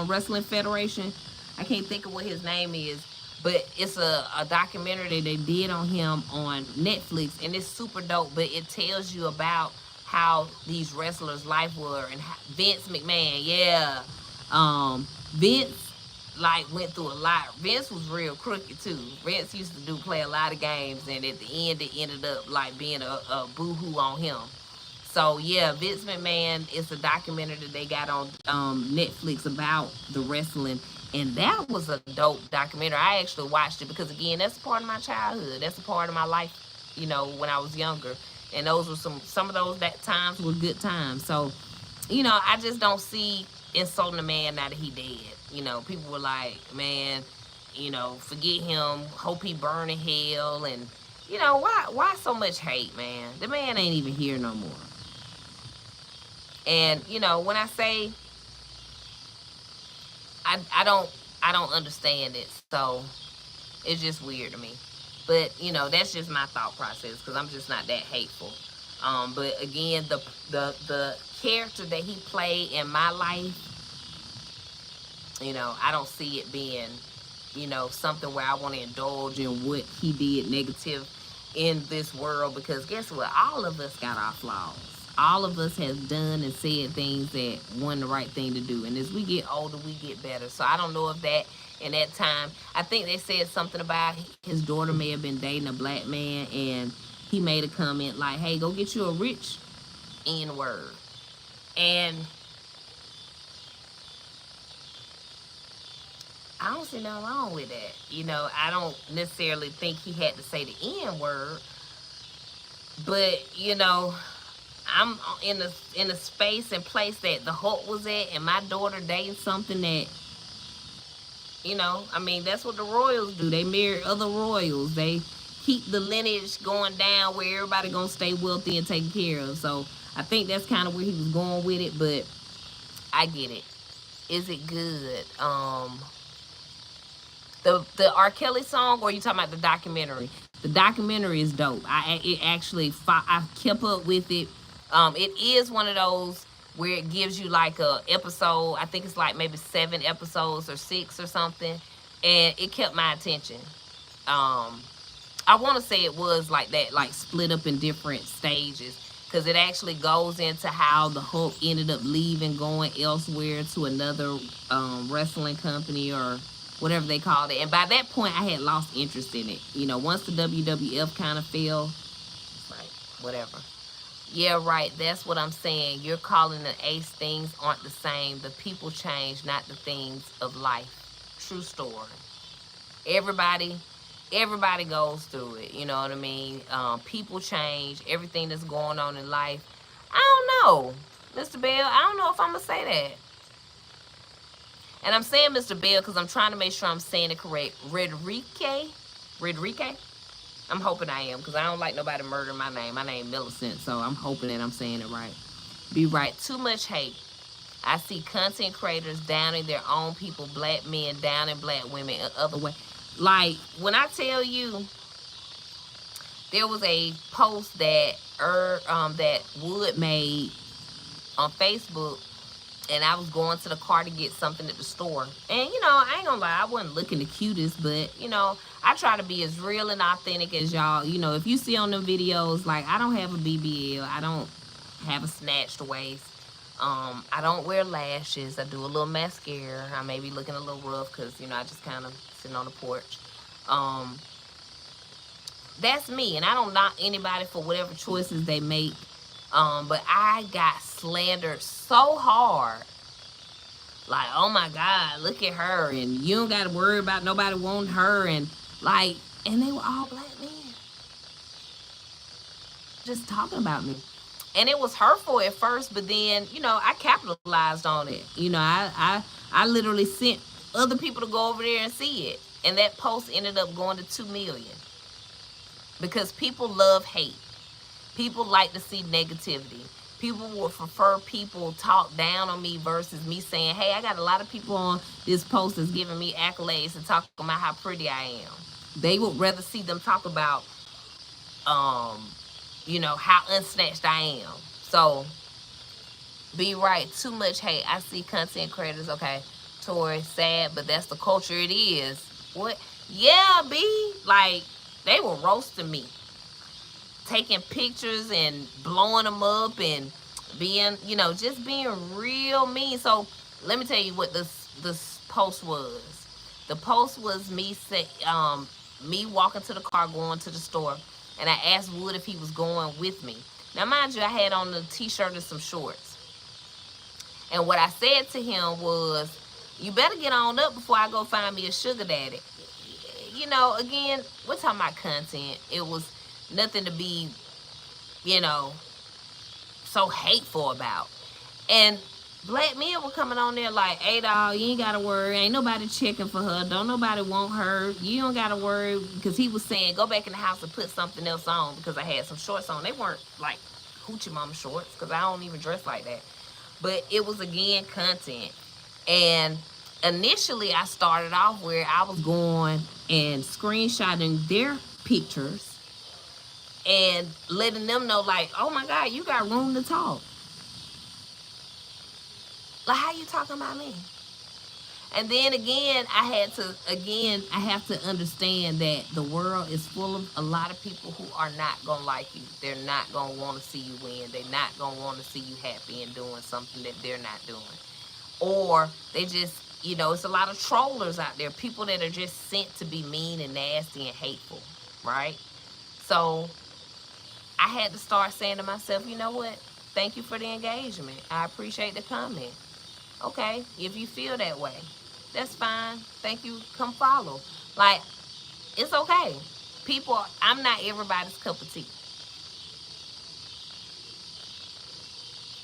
Wrestling Federation? I can't think of what his name is, but it's a documentary that they did on him on Netflix, and it's super dope. But it tells you about how these wrestlers' life were and how, Vince McMahon, yeah, Vince like went through a lot. Vince was real crooked too. Vince used to play a lot of games, and at the end, it ended up like being a boohoo on him. So yeah, Vince McMahon is a documentary that they got on Netflix about the wrestling, and that was a dope documentary. I actually watched it because again, that's a part of my childhood. That's a part of my life, when I was younger, and those were some of those that times were good times. So, I just don't see insulting a man now that he dead. People were like, man, forget him. Hope he burn in hell, and why so much hate, man? The man ain't even here no more. And when I say I don't understand it, so it's just weird to me. But that's just my thought process because I'm just not that hateful. But again, the character that he played in my life, I don't see it being something where I want to indulge in what he did negative in this world because guess what? All of us got our flaws. All of us has done and said things that wasn't the right thing to do. And as we get older, we get better. So I don't know if that in that time, I think they said something about his daughter may have been dating a black man and he made a comment like, hey, go get you a rich N word. And I don't see nothing wrong with that. I don't necessarily think he had to say the N word, but I'm in a space and place that the Hulk was at, and my daughter dating something that I mean that's what the royals do. They marry other royals. They keep the lineage going down where everybody gonna stay wealthy and taken care of. So I think that's kind of where he was going with it, but I get it. Is it good? The R. Kelly song, or you talking about the documentary? The documentary is dope. It actually I kept up with it. It is one of those where it gives you like a episode. I think it's like maybe 7 episodes or 6 or something, and it kept my attention. Um, I want to say it was like that, like split up in different stages, because it actually goes into how the Hulk ended up leaving, going elsewhere to another wrestling company or whatever they called it. And by that point, I had lost interest in it. You know, once the WWF kind of fell, it's like whatever. Yeah, right. That's what I'm saying. You're calling the ace things aren't the same. The people change, not the things of life. True story. Everybody everybody goes through it, you know what I mean? People change, everything that's going on in life. I don't know, Mr. Bell. I don't know if I'm gonna say that. And I'm saying Mr. Bell because I'm trying to make sure I'm saying it correct. Redrique. I'm hoping I am, because I don't like nobody murdering my name. My name Millicent, so I'm hoping that I'm saying it right. Be right. Too much hate. I see content creators downing their own people, black men downing black women in other way. Like, when I tell you, there was a post that that Wood made on Facebook, and I was going to the car to get something at the store. And, I ain't gonna lie, I wasn't looking the cutest, but, I try to be as real and authentic as y'all. If you see on them videos, like, I don't have a BBL. I don't have a snatched waist. I don't wear lashes. I do a little mascara. I may be looking a little rough because, I just kind of sitting on the porch. Um, that's me, and I don't knock anybody for whatever choices they make. But I got slandered so hard. Like, oh my God, look at her, and you don't got to worry about nobody wanting her, and like, and they were all black men just talking about me. And it was hurtful at first, but then, I capitalized on it. I literally sent other people to go over there and see it. And that post ended up going to 2 million. Because people love hate. People like to see negativity. People would prefer people talk down on me versus me saying, hey, I got a lot of people on this post that's giving me accolades and talking about how pretty I am. They would rather see them talk about, how unsnatched I am. So, be right. Too much hate. I see content creators, okay, Tori, sad, but that's the culture it is. What? Yeah, B. Like, they were roasting me. Taking pictures and blowing them up and being, just being real mean. So, let me tell you what this post was. The post was me walking to the car, going to the store, and I asked Wood if he was going with me. Now, mind you, I had on a t-shirt and some shorts. And what I said to him was, you better get on up before I go find me a sugar daddy. Again, we're talking about content. It was nothing to be, so hateful about. And black men were coming on there like, hey, dog, you ain't got to worry. Ain't nobody checking for her. Don't nobody want her. You don't got to worry. Because he was saying, go back in the house and put something else on, because I had some shorts on. They weren't like hoochie mama shorts, because I don't even dress like that. But it was, again, content. And initially, I started off where I was going and screenshotting their pictures and letting them know, like, oh my God, you got room to talk. Like, how you talking about me? And then again, I have to understand that the world is full of a lot of people who are not going to like you. They're not going to want to see you win. They're not going to want to see you happy and doing something that they're not doing. Or they just, it's a lot of trollers out there. People that are just sent to be mean and nasty and hateful, right? So I had to start saying to myself, you know what? Thank you for the engagement. I appreciate the comment. Okay, if you feel that way, that's fine. Thank you. Come follow. Like, it's okay. People, I'm not everybody's cup of tea.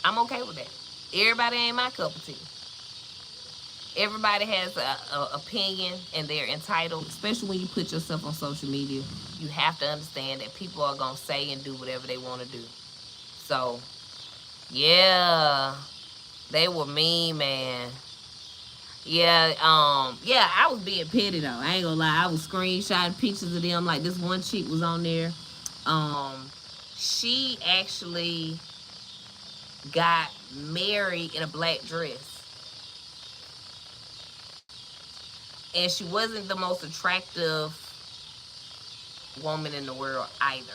I'm okay with that. Everybody ain't my cup of tea. Everybody has a opinion, and they're entitled, especially when you put yourself on social media. You have to understand that people are going to say and do whatever they want to do. So, yeah. They were mean, man. Yeah, yeah, I was being petty though. I ain't gonna lie. I was screenshotting pictures of them. Like this one chick was on there. She actually got married in a black dress, and she wasn't the most attractive woman in the world either.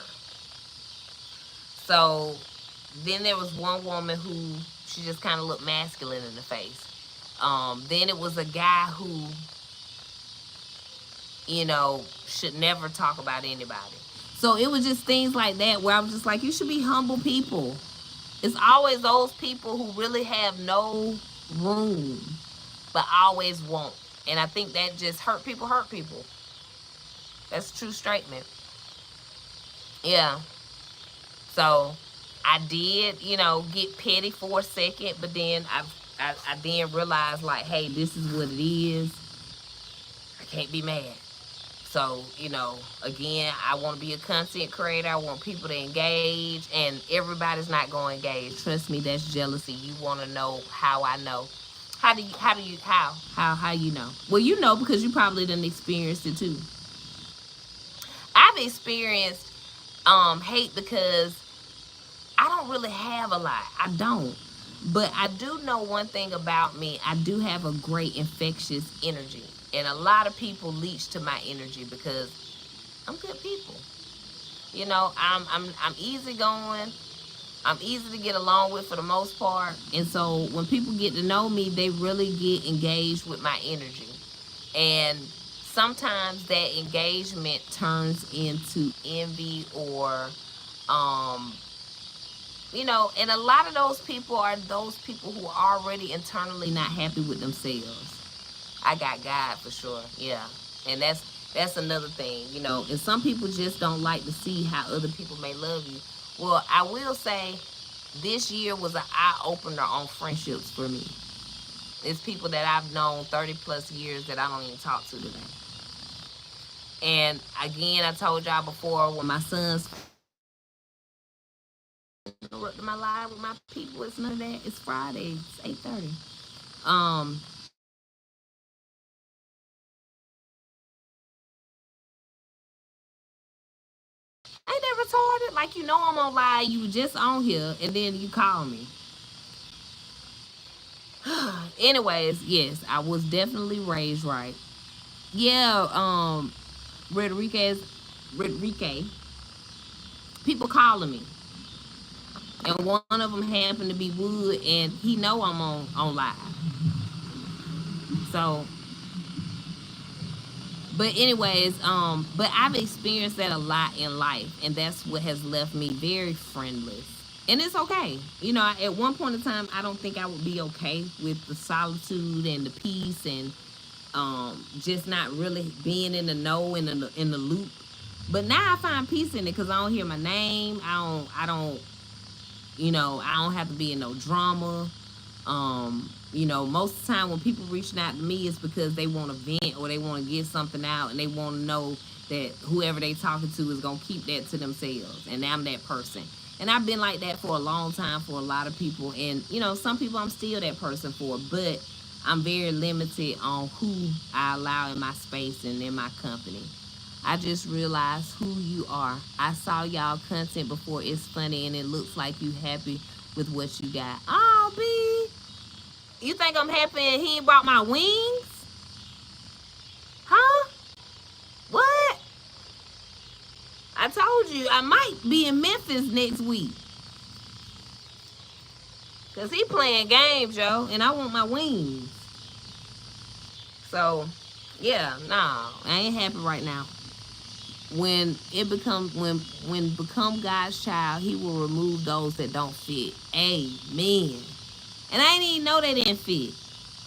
So then there was one woman who she just kind of looked masculine in the face. Then it was a guy who, should never talk about anybody. So it was just things like that where I was just like, you should be humble people. It's always those people who really have no room, but always won't. And I think that just hurt people, hurt people. That's a true statement. Yeah. So I did, get petty for a second, but then I then realized like, hey, this is what it is. I can't be mad. So, again, I want to be a content creator. I want people to engage, and everybody's not going to engage. Trust me, that's jealousy. You want to know how I know. How you know? Well, you know because you probably didn't experience it too. I've experienced hate because I don't really have a lot. I don't. But I do know one thing about me. I do have a great infectious energy. And a lot of people leech to my energy because I'm good people. I'm easygoing. I'm easy to get along with for the most part. And so when people get to know me, they really get engaged with my energy. And sometimes that engagement turns into envy or um and a lot of those people are those people who are already internally not happy with themselves. I got God for sure. Yeah. And that's another thing, and some people just don't like to see how other people may love you. Well, I will say this year was an eye opener on friendships for me. It's people that I've known 30 plus years that I don't even talk to today. And again, I told y'all before when my son's interrupted my live with my people, it's none of that. It's Friday. It's 8:30. Um, Ain't that retarded? Like I'm on live, you just on here, and then you call me. Anyways, yes, I was definitely raised right. Yeah, Rodriguez, people calling me, and one of them happened to be Wood, and he know I'm on live. So, but anyways, but I've experienced that a lot in life, and that's what has left me very friendless. And it's okay. At one point in time, I don't think I would be okay with the solitude and the peace and just not really being in the know in the loop. But now I find peace in it because I don't hear my name. I don't have to be in no drama. Most of the time when people reaching out to me, it's because they want to vent or they want to get something out and they want to know that whoever they talking to is gonna keep that to themselves, and I'm that person. And I've been like that for a long time for a lot of people, and some people I'm still that person for, but I'm very limited on who I allow in my space and in my company. I just realized who you are. I saw y'all content before. It's funny and it looks like you happy with what you got. Oh, B, you think I'm happy and he ain't brought my wings? Huh? What? I told you I might be in Memphis next week. Cause he playing games, yo, and I want my wings. So, yeah, nah, I ain't happy right now. When become God's child, He will remove those that don't fit. Amen. And I didn't even know they didn't fit.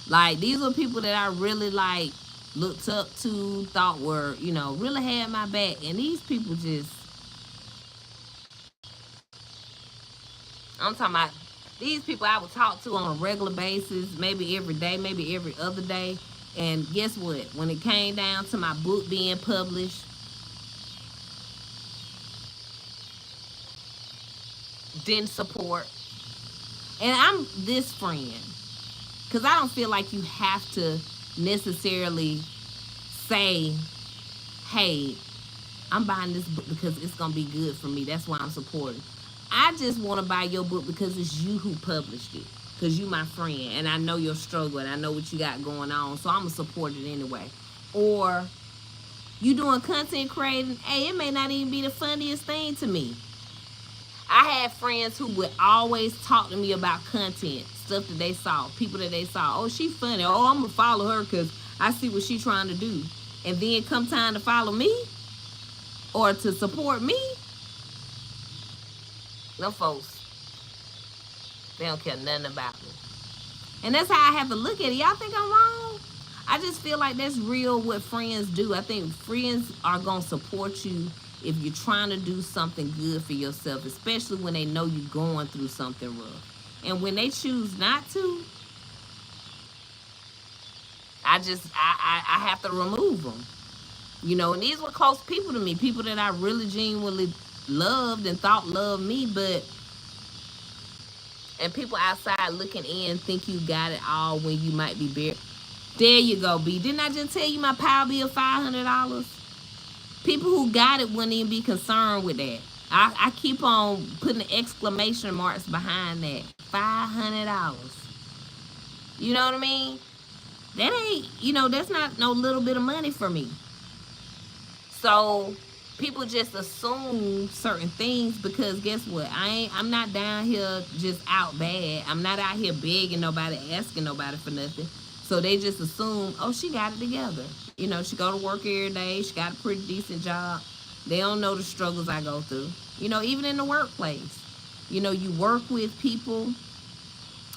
Like these were people that I really like looked up to, thought were really had my back, and these people just I'm talking about these people I would talk to on a regular basis, maybe every day, maybe every other day. And guess what? When it came down to my book being published, didn't support. And I'm this friend because I don't feel like you have to necessarily say, hey, I'm buying this book because it's gonna be good for me. That's why I'm supporting. I just want to buy your book because it's you who published it. Because you my friend and I know your struggle and I know what you got going on. So I'm gonna support it anyway. Or you doing content creating, hey, it may not even be the funniest thing to me. I had friends who would always talk to me about content, stuff that they saw, people that they saw. Oh, she funny. Oh, I'm gonna follow her because I see what she trying to do. And then come time to follow me or to support me, them folks, they don't care nothing about me. And that's how I have to look at it. Y'all think I'm wrong? I just feel like that's real what friends do. I think friends are going to support you if you're trying to do something good for yourself, especially when they know you're going through something rough. And when they choose not to, I have to remove them. You know, and these were close people to me, people that I really genuinely loved and thought loved me, but and people outside looking in think you got it all when you might be bare. There you go, B. Didn't I just tell you my power bill $500? People who got it wouldn't even be concerned with that. I keep on putting exclamation marks behind that. $500. You know what I mean? That ain't, that's not no little bit of money for me. So people just assume certain things because guess what? I'm not down here just out bad. I'm not out here begging nobody, asking nobody for nothing. So they just assume, oh, she got it together. She go to work every day. She got a pretty decent job. They don't know the struggles I go through. Even in the workplace. You work with people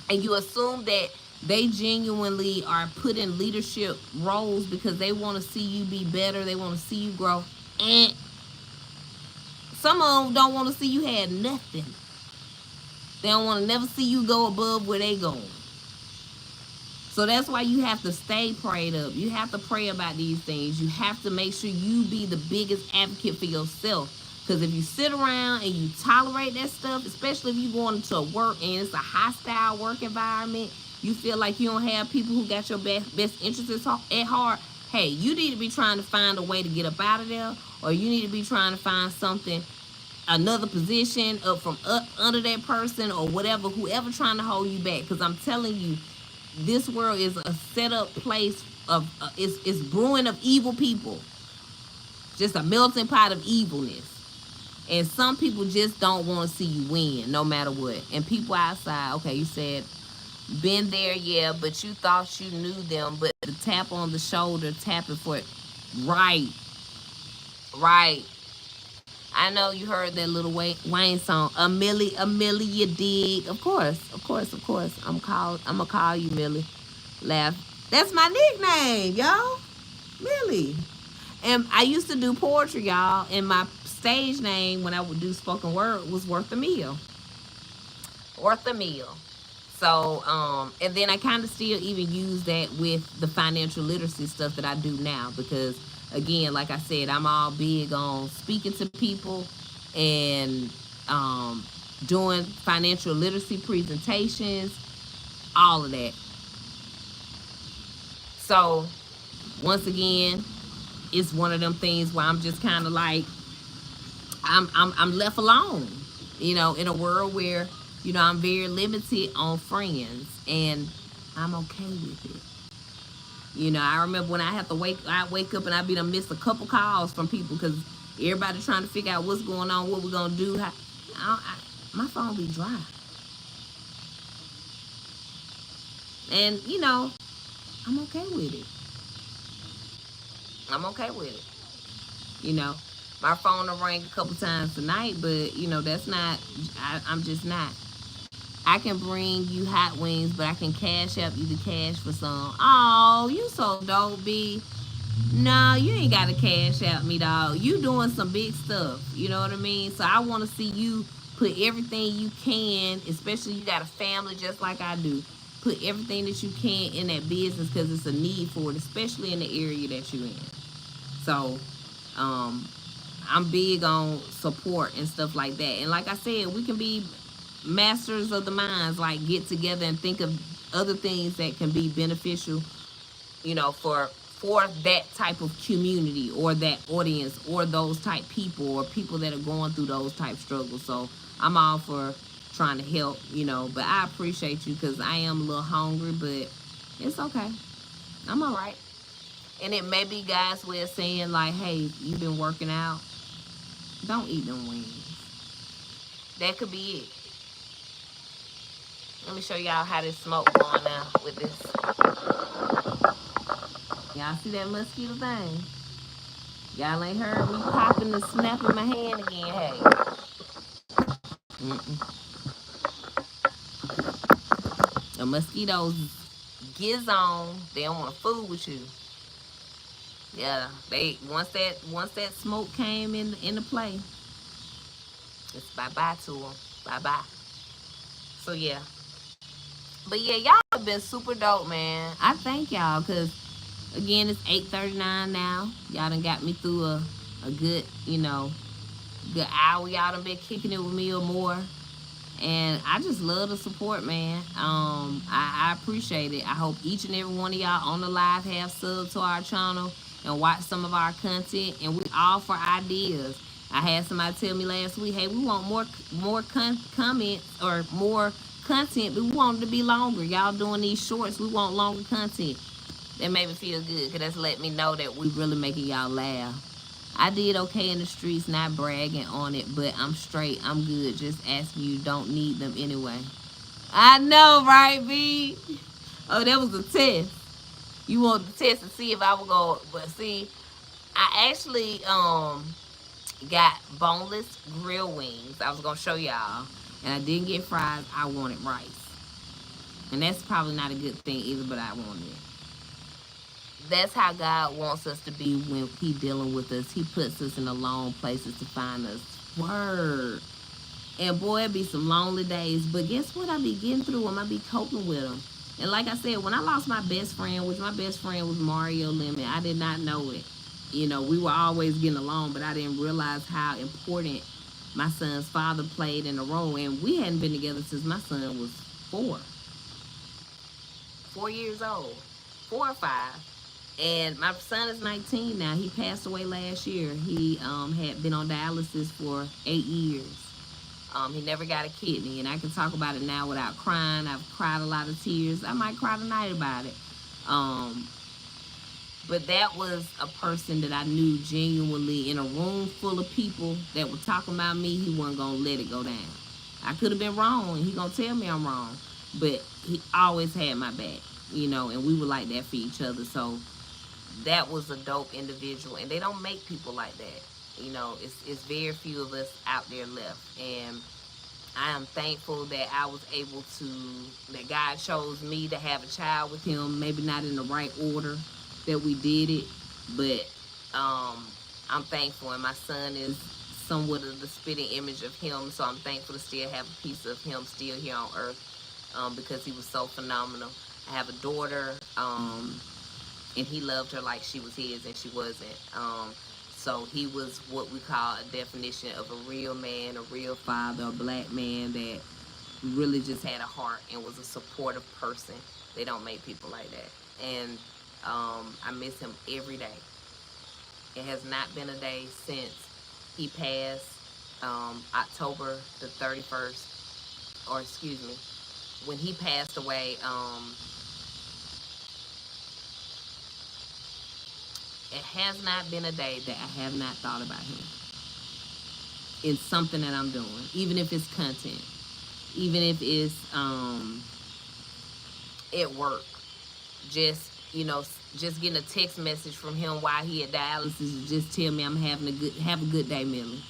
and you assume that they genuinely are put in leadership roles because they want to see you be better. They want to see you grow. And some of them don't want to see you had nothing. They don't want to never see you go above where they going. So that's why you have to stay prayed up. You have to pray about these things. You have to make sure you be the biggest advocate for yourself. Because if you sit around and you tolerate that stuff, especially if you going into work and it's a hostile work environment, you feel like you don't have people who got your best interests at heart, hey, you need to be trying to find a way to get up out of there, or you need to be trying to find something, another position up under that person or whatever, whoever trying to hold you back. Because I'm telling you, this world is a set up place of it's brewing of evil people, just a melting pot of evilness. And some people just don't want to see you win no matter what. And people outside, okay, you said been there, yeah, but you thought you knew them, but the tap on the shoulder, tapping for it, right, right. I know you heard that little Wayne song, a Millie, you dig. Of course, of course, of course. I'm gonna call you Millie. Laugh. That's my nickname, y'all. Millie. And I used to do poetry, y'all. And my stage name when I would do spoken word was Worth a Meal. Worth a Meal. So, and then I kind of still even use that with the financial literacy stuff that I do now because, again, like I said, I'm all big on speaking to people and doing financial literacy presentations, all of that. So, once again, it's one of them things where I'm just kind of like, I'm left alone, in a world where I'm very limited on friends, and I'm okay with it. I remember when I wake up and I be done missed a couple calls from people because everybody trying to figure out what's going on, what we're gonna do. My phone be dry, and I'm okay with it. I'm okay with it. My phone will ring a couple times tonight, but that's not. I'm just not. I can bring you hot wings, but I can cash up you the cash for some. Oh, you so dope, B. No, you ain't got to cash out me, dog. You doing some big stuff. You know what I mean? So I want to see you put everything you can, especially you got a family just like I do. Put everything that you can in that business because it's a need for it, especially in the area that you're in. So, I'm big on support and stuff like that. And like I said, we can be masters of the minds like get together and think of other things that can be beneficial, for that type of community or that audience or those type people or people that are going through those type struggles. So I'm all for trying to help, but I appreciate you because I am a little hungry, but it's okay. I'm all right. And it may be guys' way of saying like, hey, you've been working out, don't eat them wings. That could be it. Let me show y'all how this smoke going now with this. Y'all see that mosquito thing? Y'all ain't heard me popping and snapping my hand again, hey. Mm-mm. The mosquitoes gets on, they don't want to fool with you. Yeah, they once that smoke came into play, it's bye bye to them, bye bye. So yeah, but yeah, y'all have been super dope, man. I thank y'all because again, it's 8:39 now. Y'all done got me through a good good hour. Y'all done been kicking it with me or more. And I just love the support, man. I appreciate it. I hope each and every one of y'all on the live have subbed to our channel and watch some of our content. And we all for ideas. I had somebody tell me last week, hey, we want more comments or more content, but we want it to be longer. Y'all doing these shorts, we want longer content. That made me feel good because that's let me know that we really making y'all laugh. I did okay in the streets, not bragging on it, but I'm straight. I'm good. Just asking you, don't need them anyway. I know, right, B? Oh, that was a test. You want the test to see if I would go, but see, I actually got boneless grill wings. I was gonna show y'all, and I didn't get fries. I wanted rice, and that's probably not a good thing either, but I wanted it. That's how God wants us to be when He dealing with us. He puts us in the long places to find us. Word. And boy, it be some lonely days. But guess what? I be getting through them. I be coping with them. And like I said, when I lost my best friend, which my best friend was Mario Lemon, I did not know it. We were always getting along, but I didn't realize how important my son's father played in the role. And we hadn't been together since my son was 4 years old, 4 or 5. And my son is 19 now. He passed away last year. He had been on dialysis for 8 years. He never got a kidney, and I can talk about it now without crying. I've cried a lot of tears. I might cry tonight about it. Um, but that was a person that I knew genuinely in a room full of people that were talking about me. He wasn't gonna let it go down. I could have been wrong, and he gonna tell me I'm wrong, but he always had my back, and we were like that for each other. So that was a dope individual, and they don't make people like that. It's very few of us out there left, and I am thankful that I was able to, that God chose me to have a child with him. Maybe not in the right order that we did it, but I'm thankful, and my son is somewhat of the spitting image of him. So I'm thankful to still have a piece of him still here on earth, because he was so phenomenal. I have a daughter. And he loved her like she was his, and she wasn't. So he was what we call a definition of a real man, a real father, a black man that really just had a heart and was a supportive person. They don't make people like that. And I miss him every day. It has not been a day since he passed, October the 31st, or excuse me, when he passed away. It has not been a day that I have not thought about him in something that I'm doing, even if it's content, even if it's at work. Just just getting a text message from him while he at dialysis, just tell me I'm have a good day, Millie.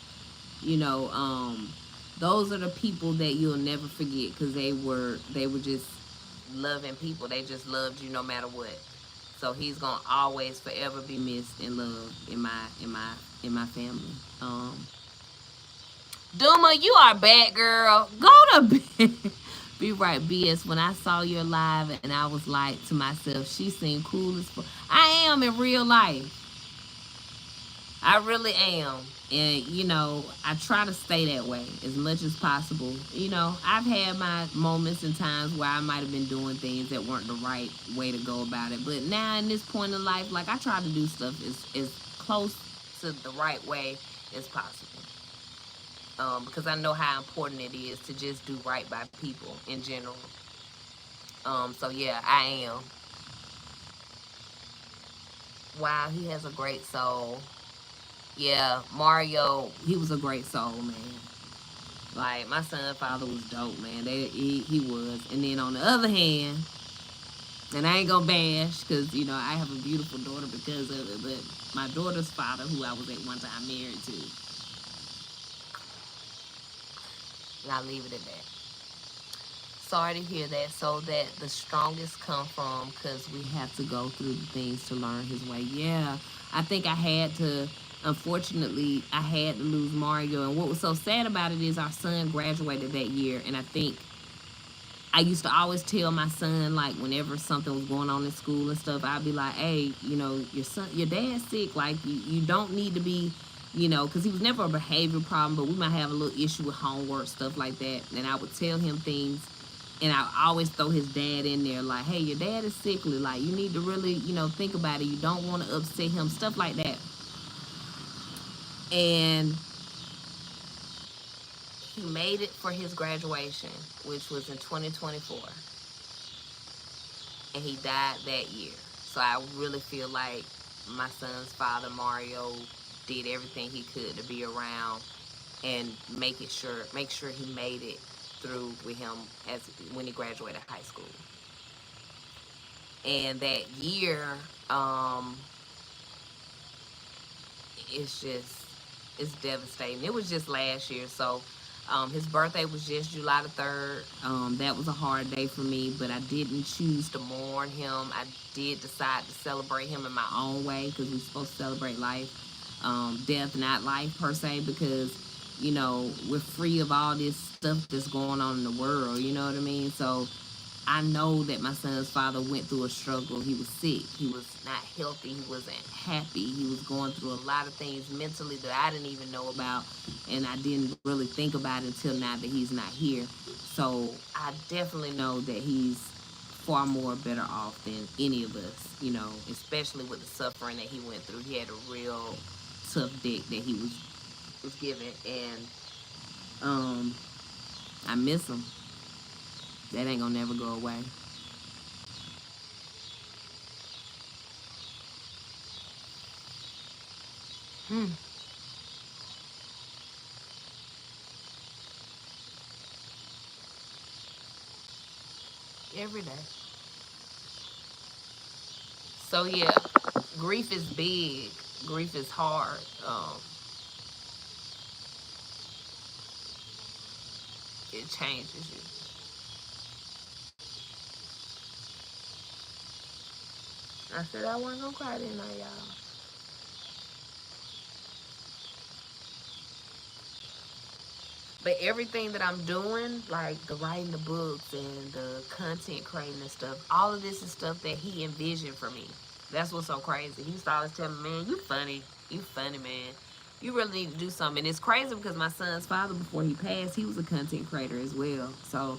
You know, those are the people that you'll never forget because they were just loving people. They just loved you no matter what. So he's gonna always forever be missed and loved in my family. Duma, you are bad girl. Go to bed. Be right, BS. When I saw your live and I was like to myself, she seemed cool as fuck. I am in real life. I really am. And, I try to stay that way as much as possible. I've had my moments and times where I might have been doing things that weren't the right way to go about it. But now, in this point in life, like, I try to do stuff as close to the right way as possible. Because I know how important it is to just do right by people in general. So, yeah, I am. Wow, he has a great soul. Yeah, Mario, he was a great soul, man. Like, my son's father was dope, man. He was. And then on the other hand, and I ain't gonna bash, because I have a beautiful daughter because of it. But my daughter's father, who I was at one time married to, and I'll leave it at that. Sorry to hear that. So that the strongest come from, because we have to go through the things to learn his way. Yeah, I think I had to. Unfortunately, I had to lose Mario. And what was so sad about it is our son graduated that year, and I think I used to always tell my son, like, whenever something was going on in school and stuff, I'd be like, hey, your dad's sick. Like, you don't need to be, because he was never a behavior problem, but we might have a little issue with homework, stuff like that. And I would tell him things, and I always throw his dad in there, like, hey, your dad is sickly. Like, you need to really, think about it. You don't want to upset him, stuff like that. And he made it for his graduation, which was in 2024. And he died that year. So I really feel like my son's father, Mario, did everything he could to be around and make sure he made it through with him as when he graduated high school. And that year, um, it's just it's devastating. It was just last year, so his birthday was just July the 3rd. That was a hard day for me, but I didn't choose to mourn him. I did decide to celebrate him in my own way because we're supposed to celebrate life, death, not life per se, because we're free of all this stuff that's going on in the world. You know what I mean? So I know that my son's father went through a struggle. He was sick. He was not healthy. He wasn't happy. He was going through a lot of things mentally that I didn't even know about. And I didn't really think about it until now that he's not here. So I definitely know that he's far more better off than any of us, especially with the suffering that he went through. He had a real tough dick that he was given. And I miss him. That ain't gonna never go away. Hmm. Every day. So yeah, grief is big. Grief is hard. It changes you. I said I wasn't gonna cry tonight, y'all. But everything that I'm doing, like the writing the books and the content creating and stuff, all of this is stuff that he envisioned for me. That's what's so crazy. He used to always tell me, man, you funny. You funny, man. You really need to do something. And it's crazy because my son's father, before he passed, he was a content creator as well. So,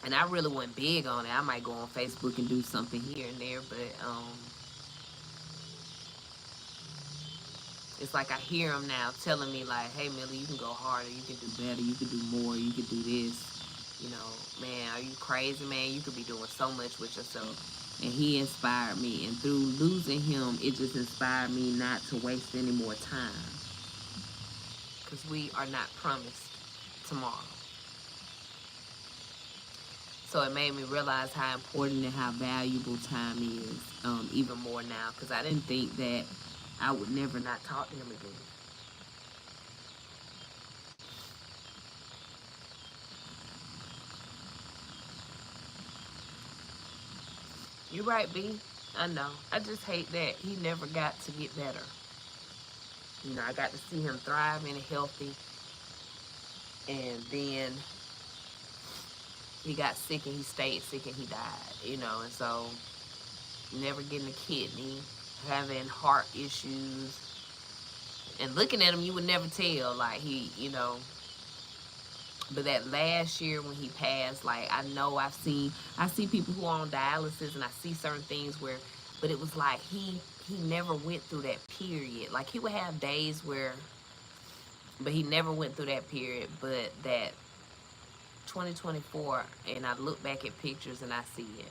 and I really wasn't big on it. I might go on Facebook and do something here and there, but it's like I hear him now telling me like, "Hey, Millie, you can go harder. You can do better. You can do more. You can do this. Man, are you crazy, man? You could be doing so much with yourself." And he inspired me. And through losing him, it just inspired me not to waste any more time because we are not promised tomorrow. So it made me realize how important and how valuable time is, even more now. Because I didn't think that I would never not talk to him again. You're right, B. I know. I just hate that he never got to get better. I got to see him thriving and healthy, and then he got sick and he stayed sick and he died. And so never getting a kidney, having heart issues. And looking at him, you would never tell. Like, he, but that last year when he passed, like, I see people who are on dialysis, and I see certain things where, but it was like he never went through that period. Like, he would have days where, but he never went through that period. But that 2024, and I look back at pictures and I see it.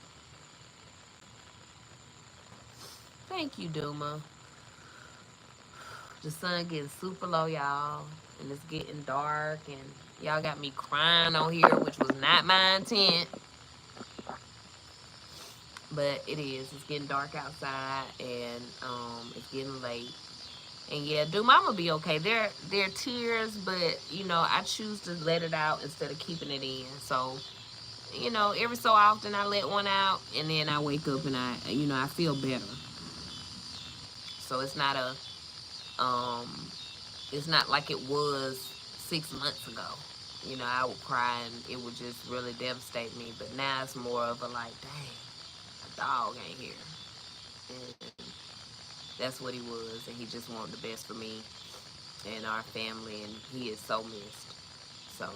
Thank you, Duma. The sun getting super low, y'all, and it's getting dark, and y'all got me crying on here, which was not my intent, but it is. It's getting dark outside, and it's getting late. And yeah, do mama be okay? They're tears, but I choose to let it out instead of keeping it in. So every so often I let one out, and then I wake up and I feel better. So it's not like it was 6 months ago. I would cry and it would just really devastate me. But now it's more of a like, dang, a dog ain't here. And that's what he was. And he just wanted the best for me and our family. And he is so missed. So,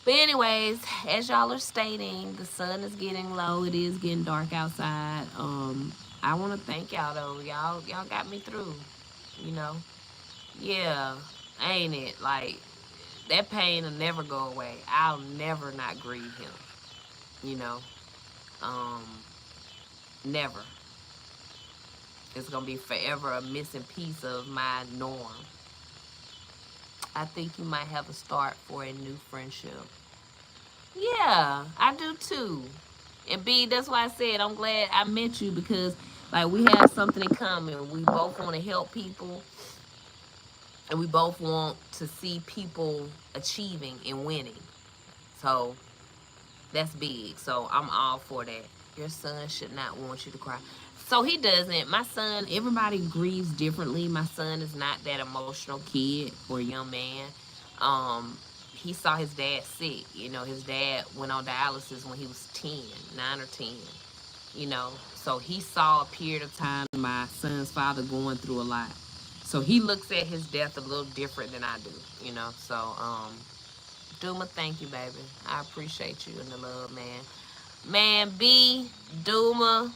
but anyways, as y'all are stating, the sun is getting low. It is getting dark outside. I want to thank y'all though. Y'all got me through. You know, yeah, ain't it? Like, that pain will never go away. I'll never not grieve him. You know, um, never. It's gonna be forever a missing piece of my norm. I think you might have a start for a new friendship. Yeah, I do too. And B, that's why I said I'm glad I met you, because like we have something in common. We both want to help people, and we both want to see people achieving and winning. So that's big. So I'm all for that. Your son should not want you to cry. So he doesn't. My son, everybody grieves differently. My son is not that emotional kid or young man. He saw his dad sick. His dad went on dialysis when he was 10, 9 or 10. So he saw a period of time my son's father going through a lot. So he looks at his death a little different than I do. So, Duma, thank you, baby. I appreciate you and the love, man. Man, B, Duma,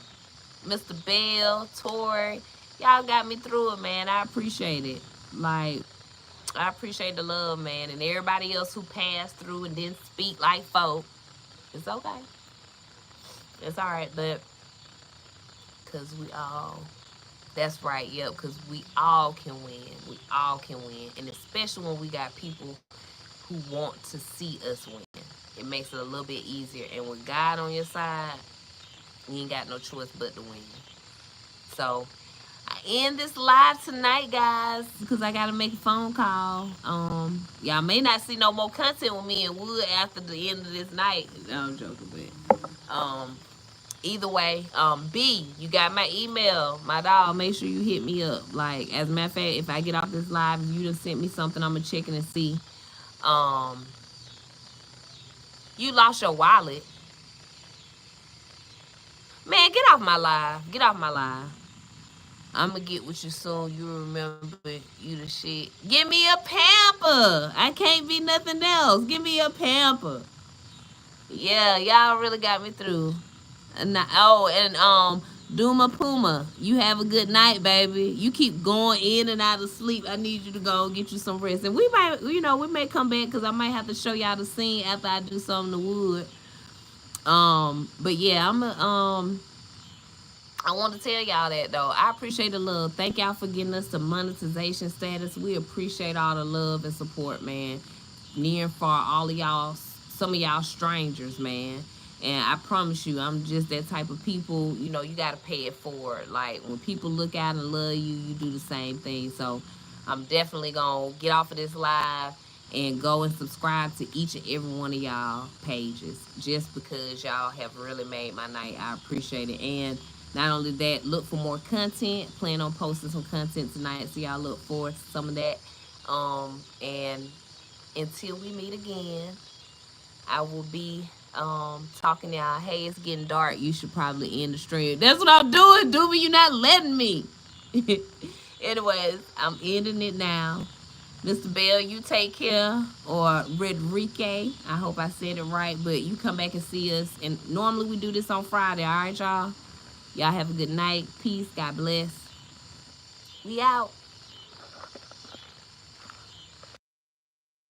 Mr. Bell, Tori, y'all got me through it, man. I appreciate it. Like, I appreciate the love, man. And everybody else who passed through and didn't speak like folk. It's okay. It's all right, but because we all, that's right, yep, because we all can win. We all can win. And especially when we got people who want to see us win. It makes it a little bit easier. And with God on your side, you ain't got no choice but to win. So I end this live tonight, guys, because I gotta make a phone call. Y'all may not see no more content with me and Wood after the end of this night. No, I'm joking, but either way, B, you got my email, my dog. Make sure you hit me up. Like, as a matter of fact, if I get off this live, if you done sent me something, I'm gonna check it and see. You lost your wallet. Man, get off my live. Get off my live. I'm gonna get with you soon. You remember you the shit. Give me a pamper. I can't be nothing else. Give me a pamper. Yeah, y'all really got me through. And Duma Puma, you have a good night, baby. You keep going in and out of sleep. I need you to go get you some rest. And we might, we may come back because I might have to show y'all the scene after I do something to Wood. But yeah, I want to tell y'all that though. I appreciate the love. Thank y'all for getting us to monetization status. We appreciate all the love and support, man. Near and far, all of y'all, some of y'all strangers, man. And I promise you, I'm just that type of people. You gotta pay it forward. Like, when people look out and love you, you do the same thing. So I'm definitely gonna get off of this live and go and subscribe to each and every one of y'all pages, just because y'all have really made my night. I appreciate it. And not only that, look for more content. Plan on posting some content tonight, so y'all look forward to some of that. And until we meet again, I will be talking to y'all. Hey, it's getting dark. You should probably end the stream. That's what I'm doing, Doobie. You not letting me. Anyways, I'm ending it now. Mr. Bell, you take care, or Redrique. I hope I said it right, but you come back and see us. And normally we do this on Friday, all right, y'all? Y'all have a good night. Peace. God bless. We out.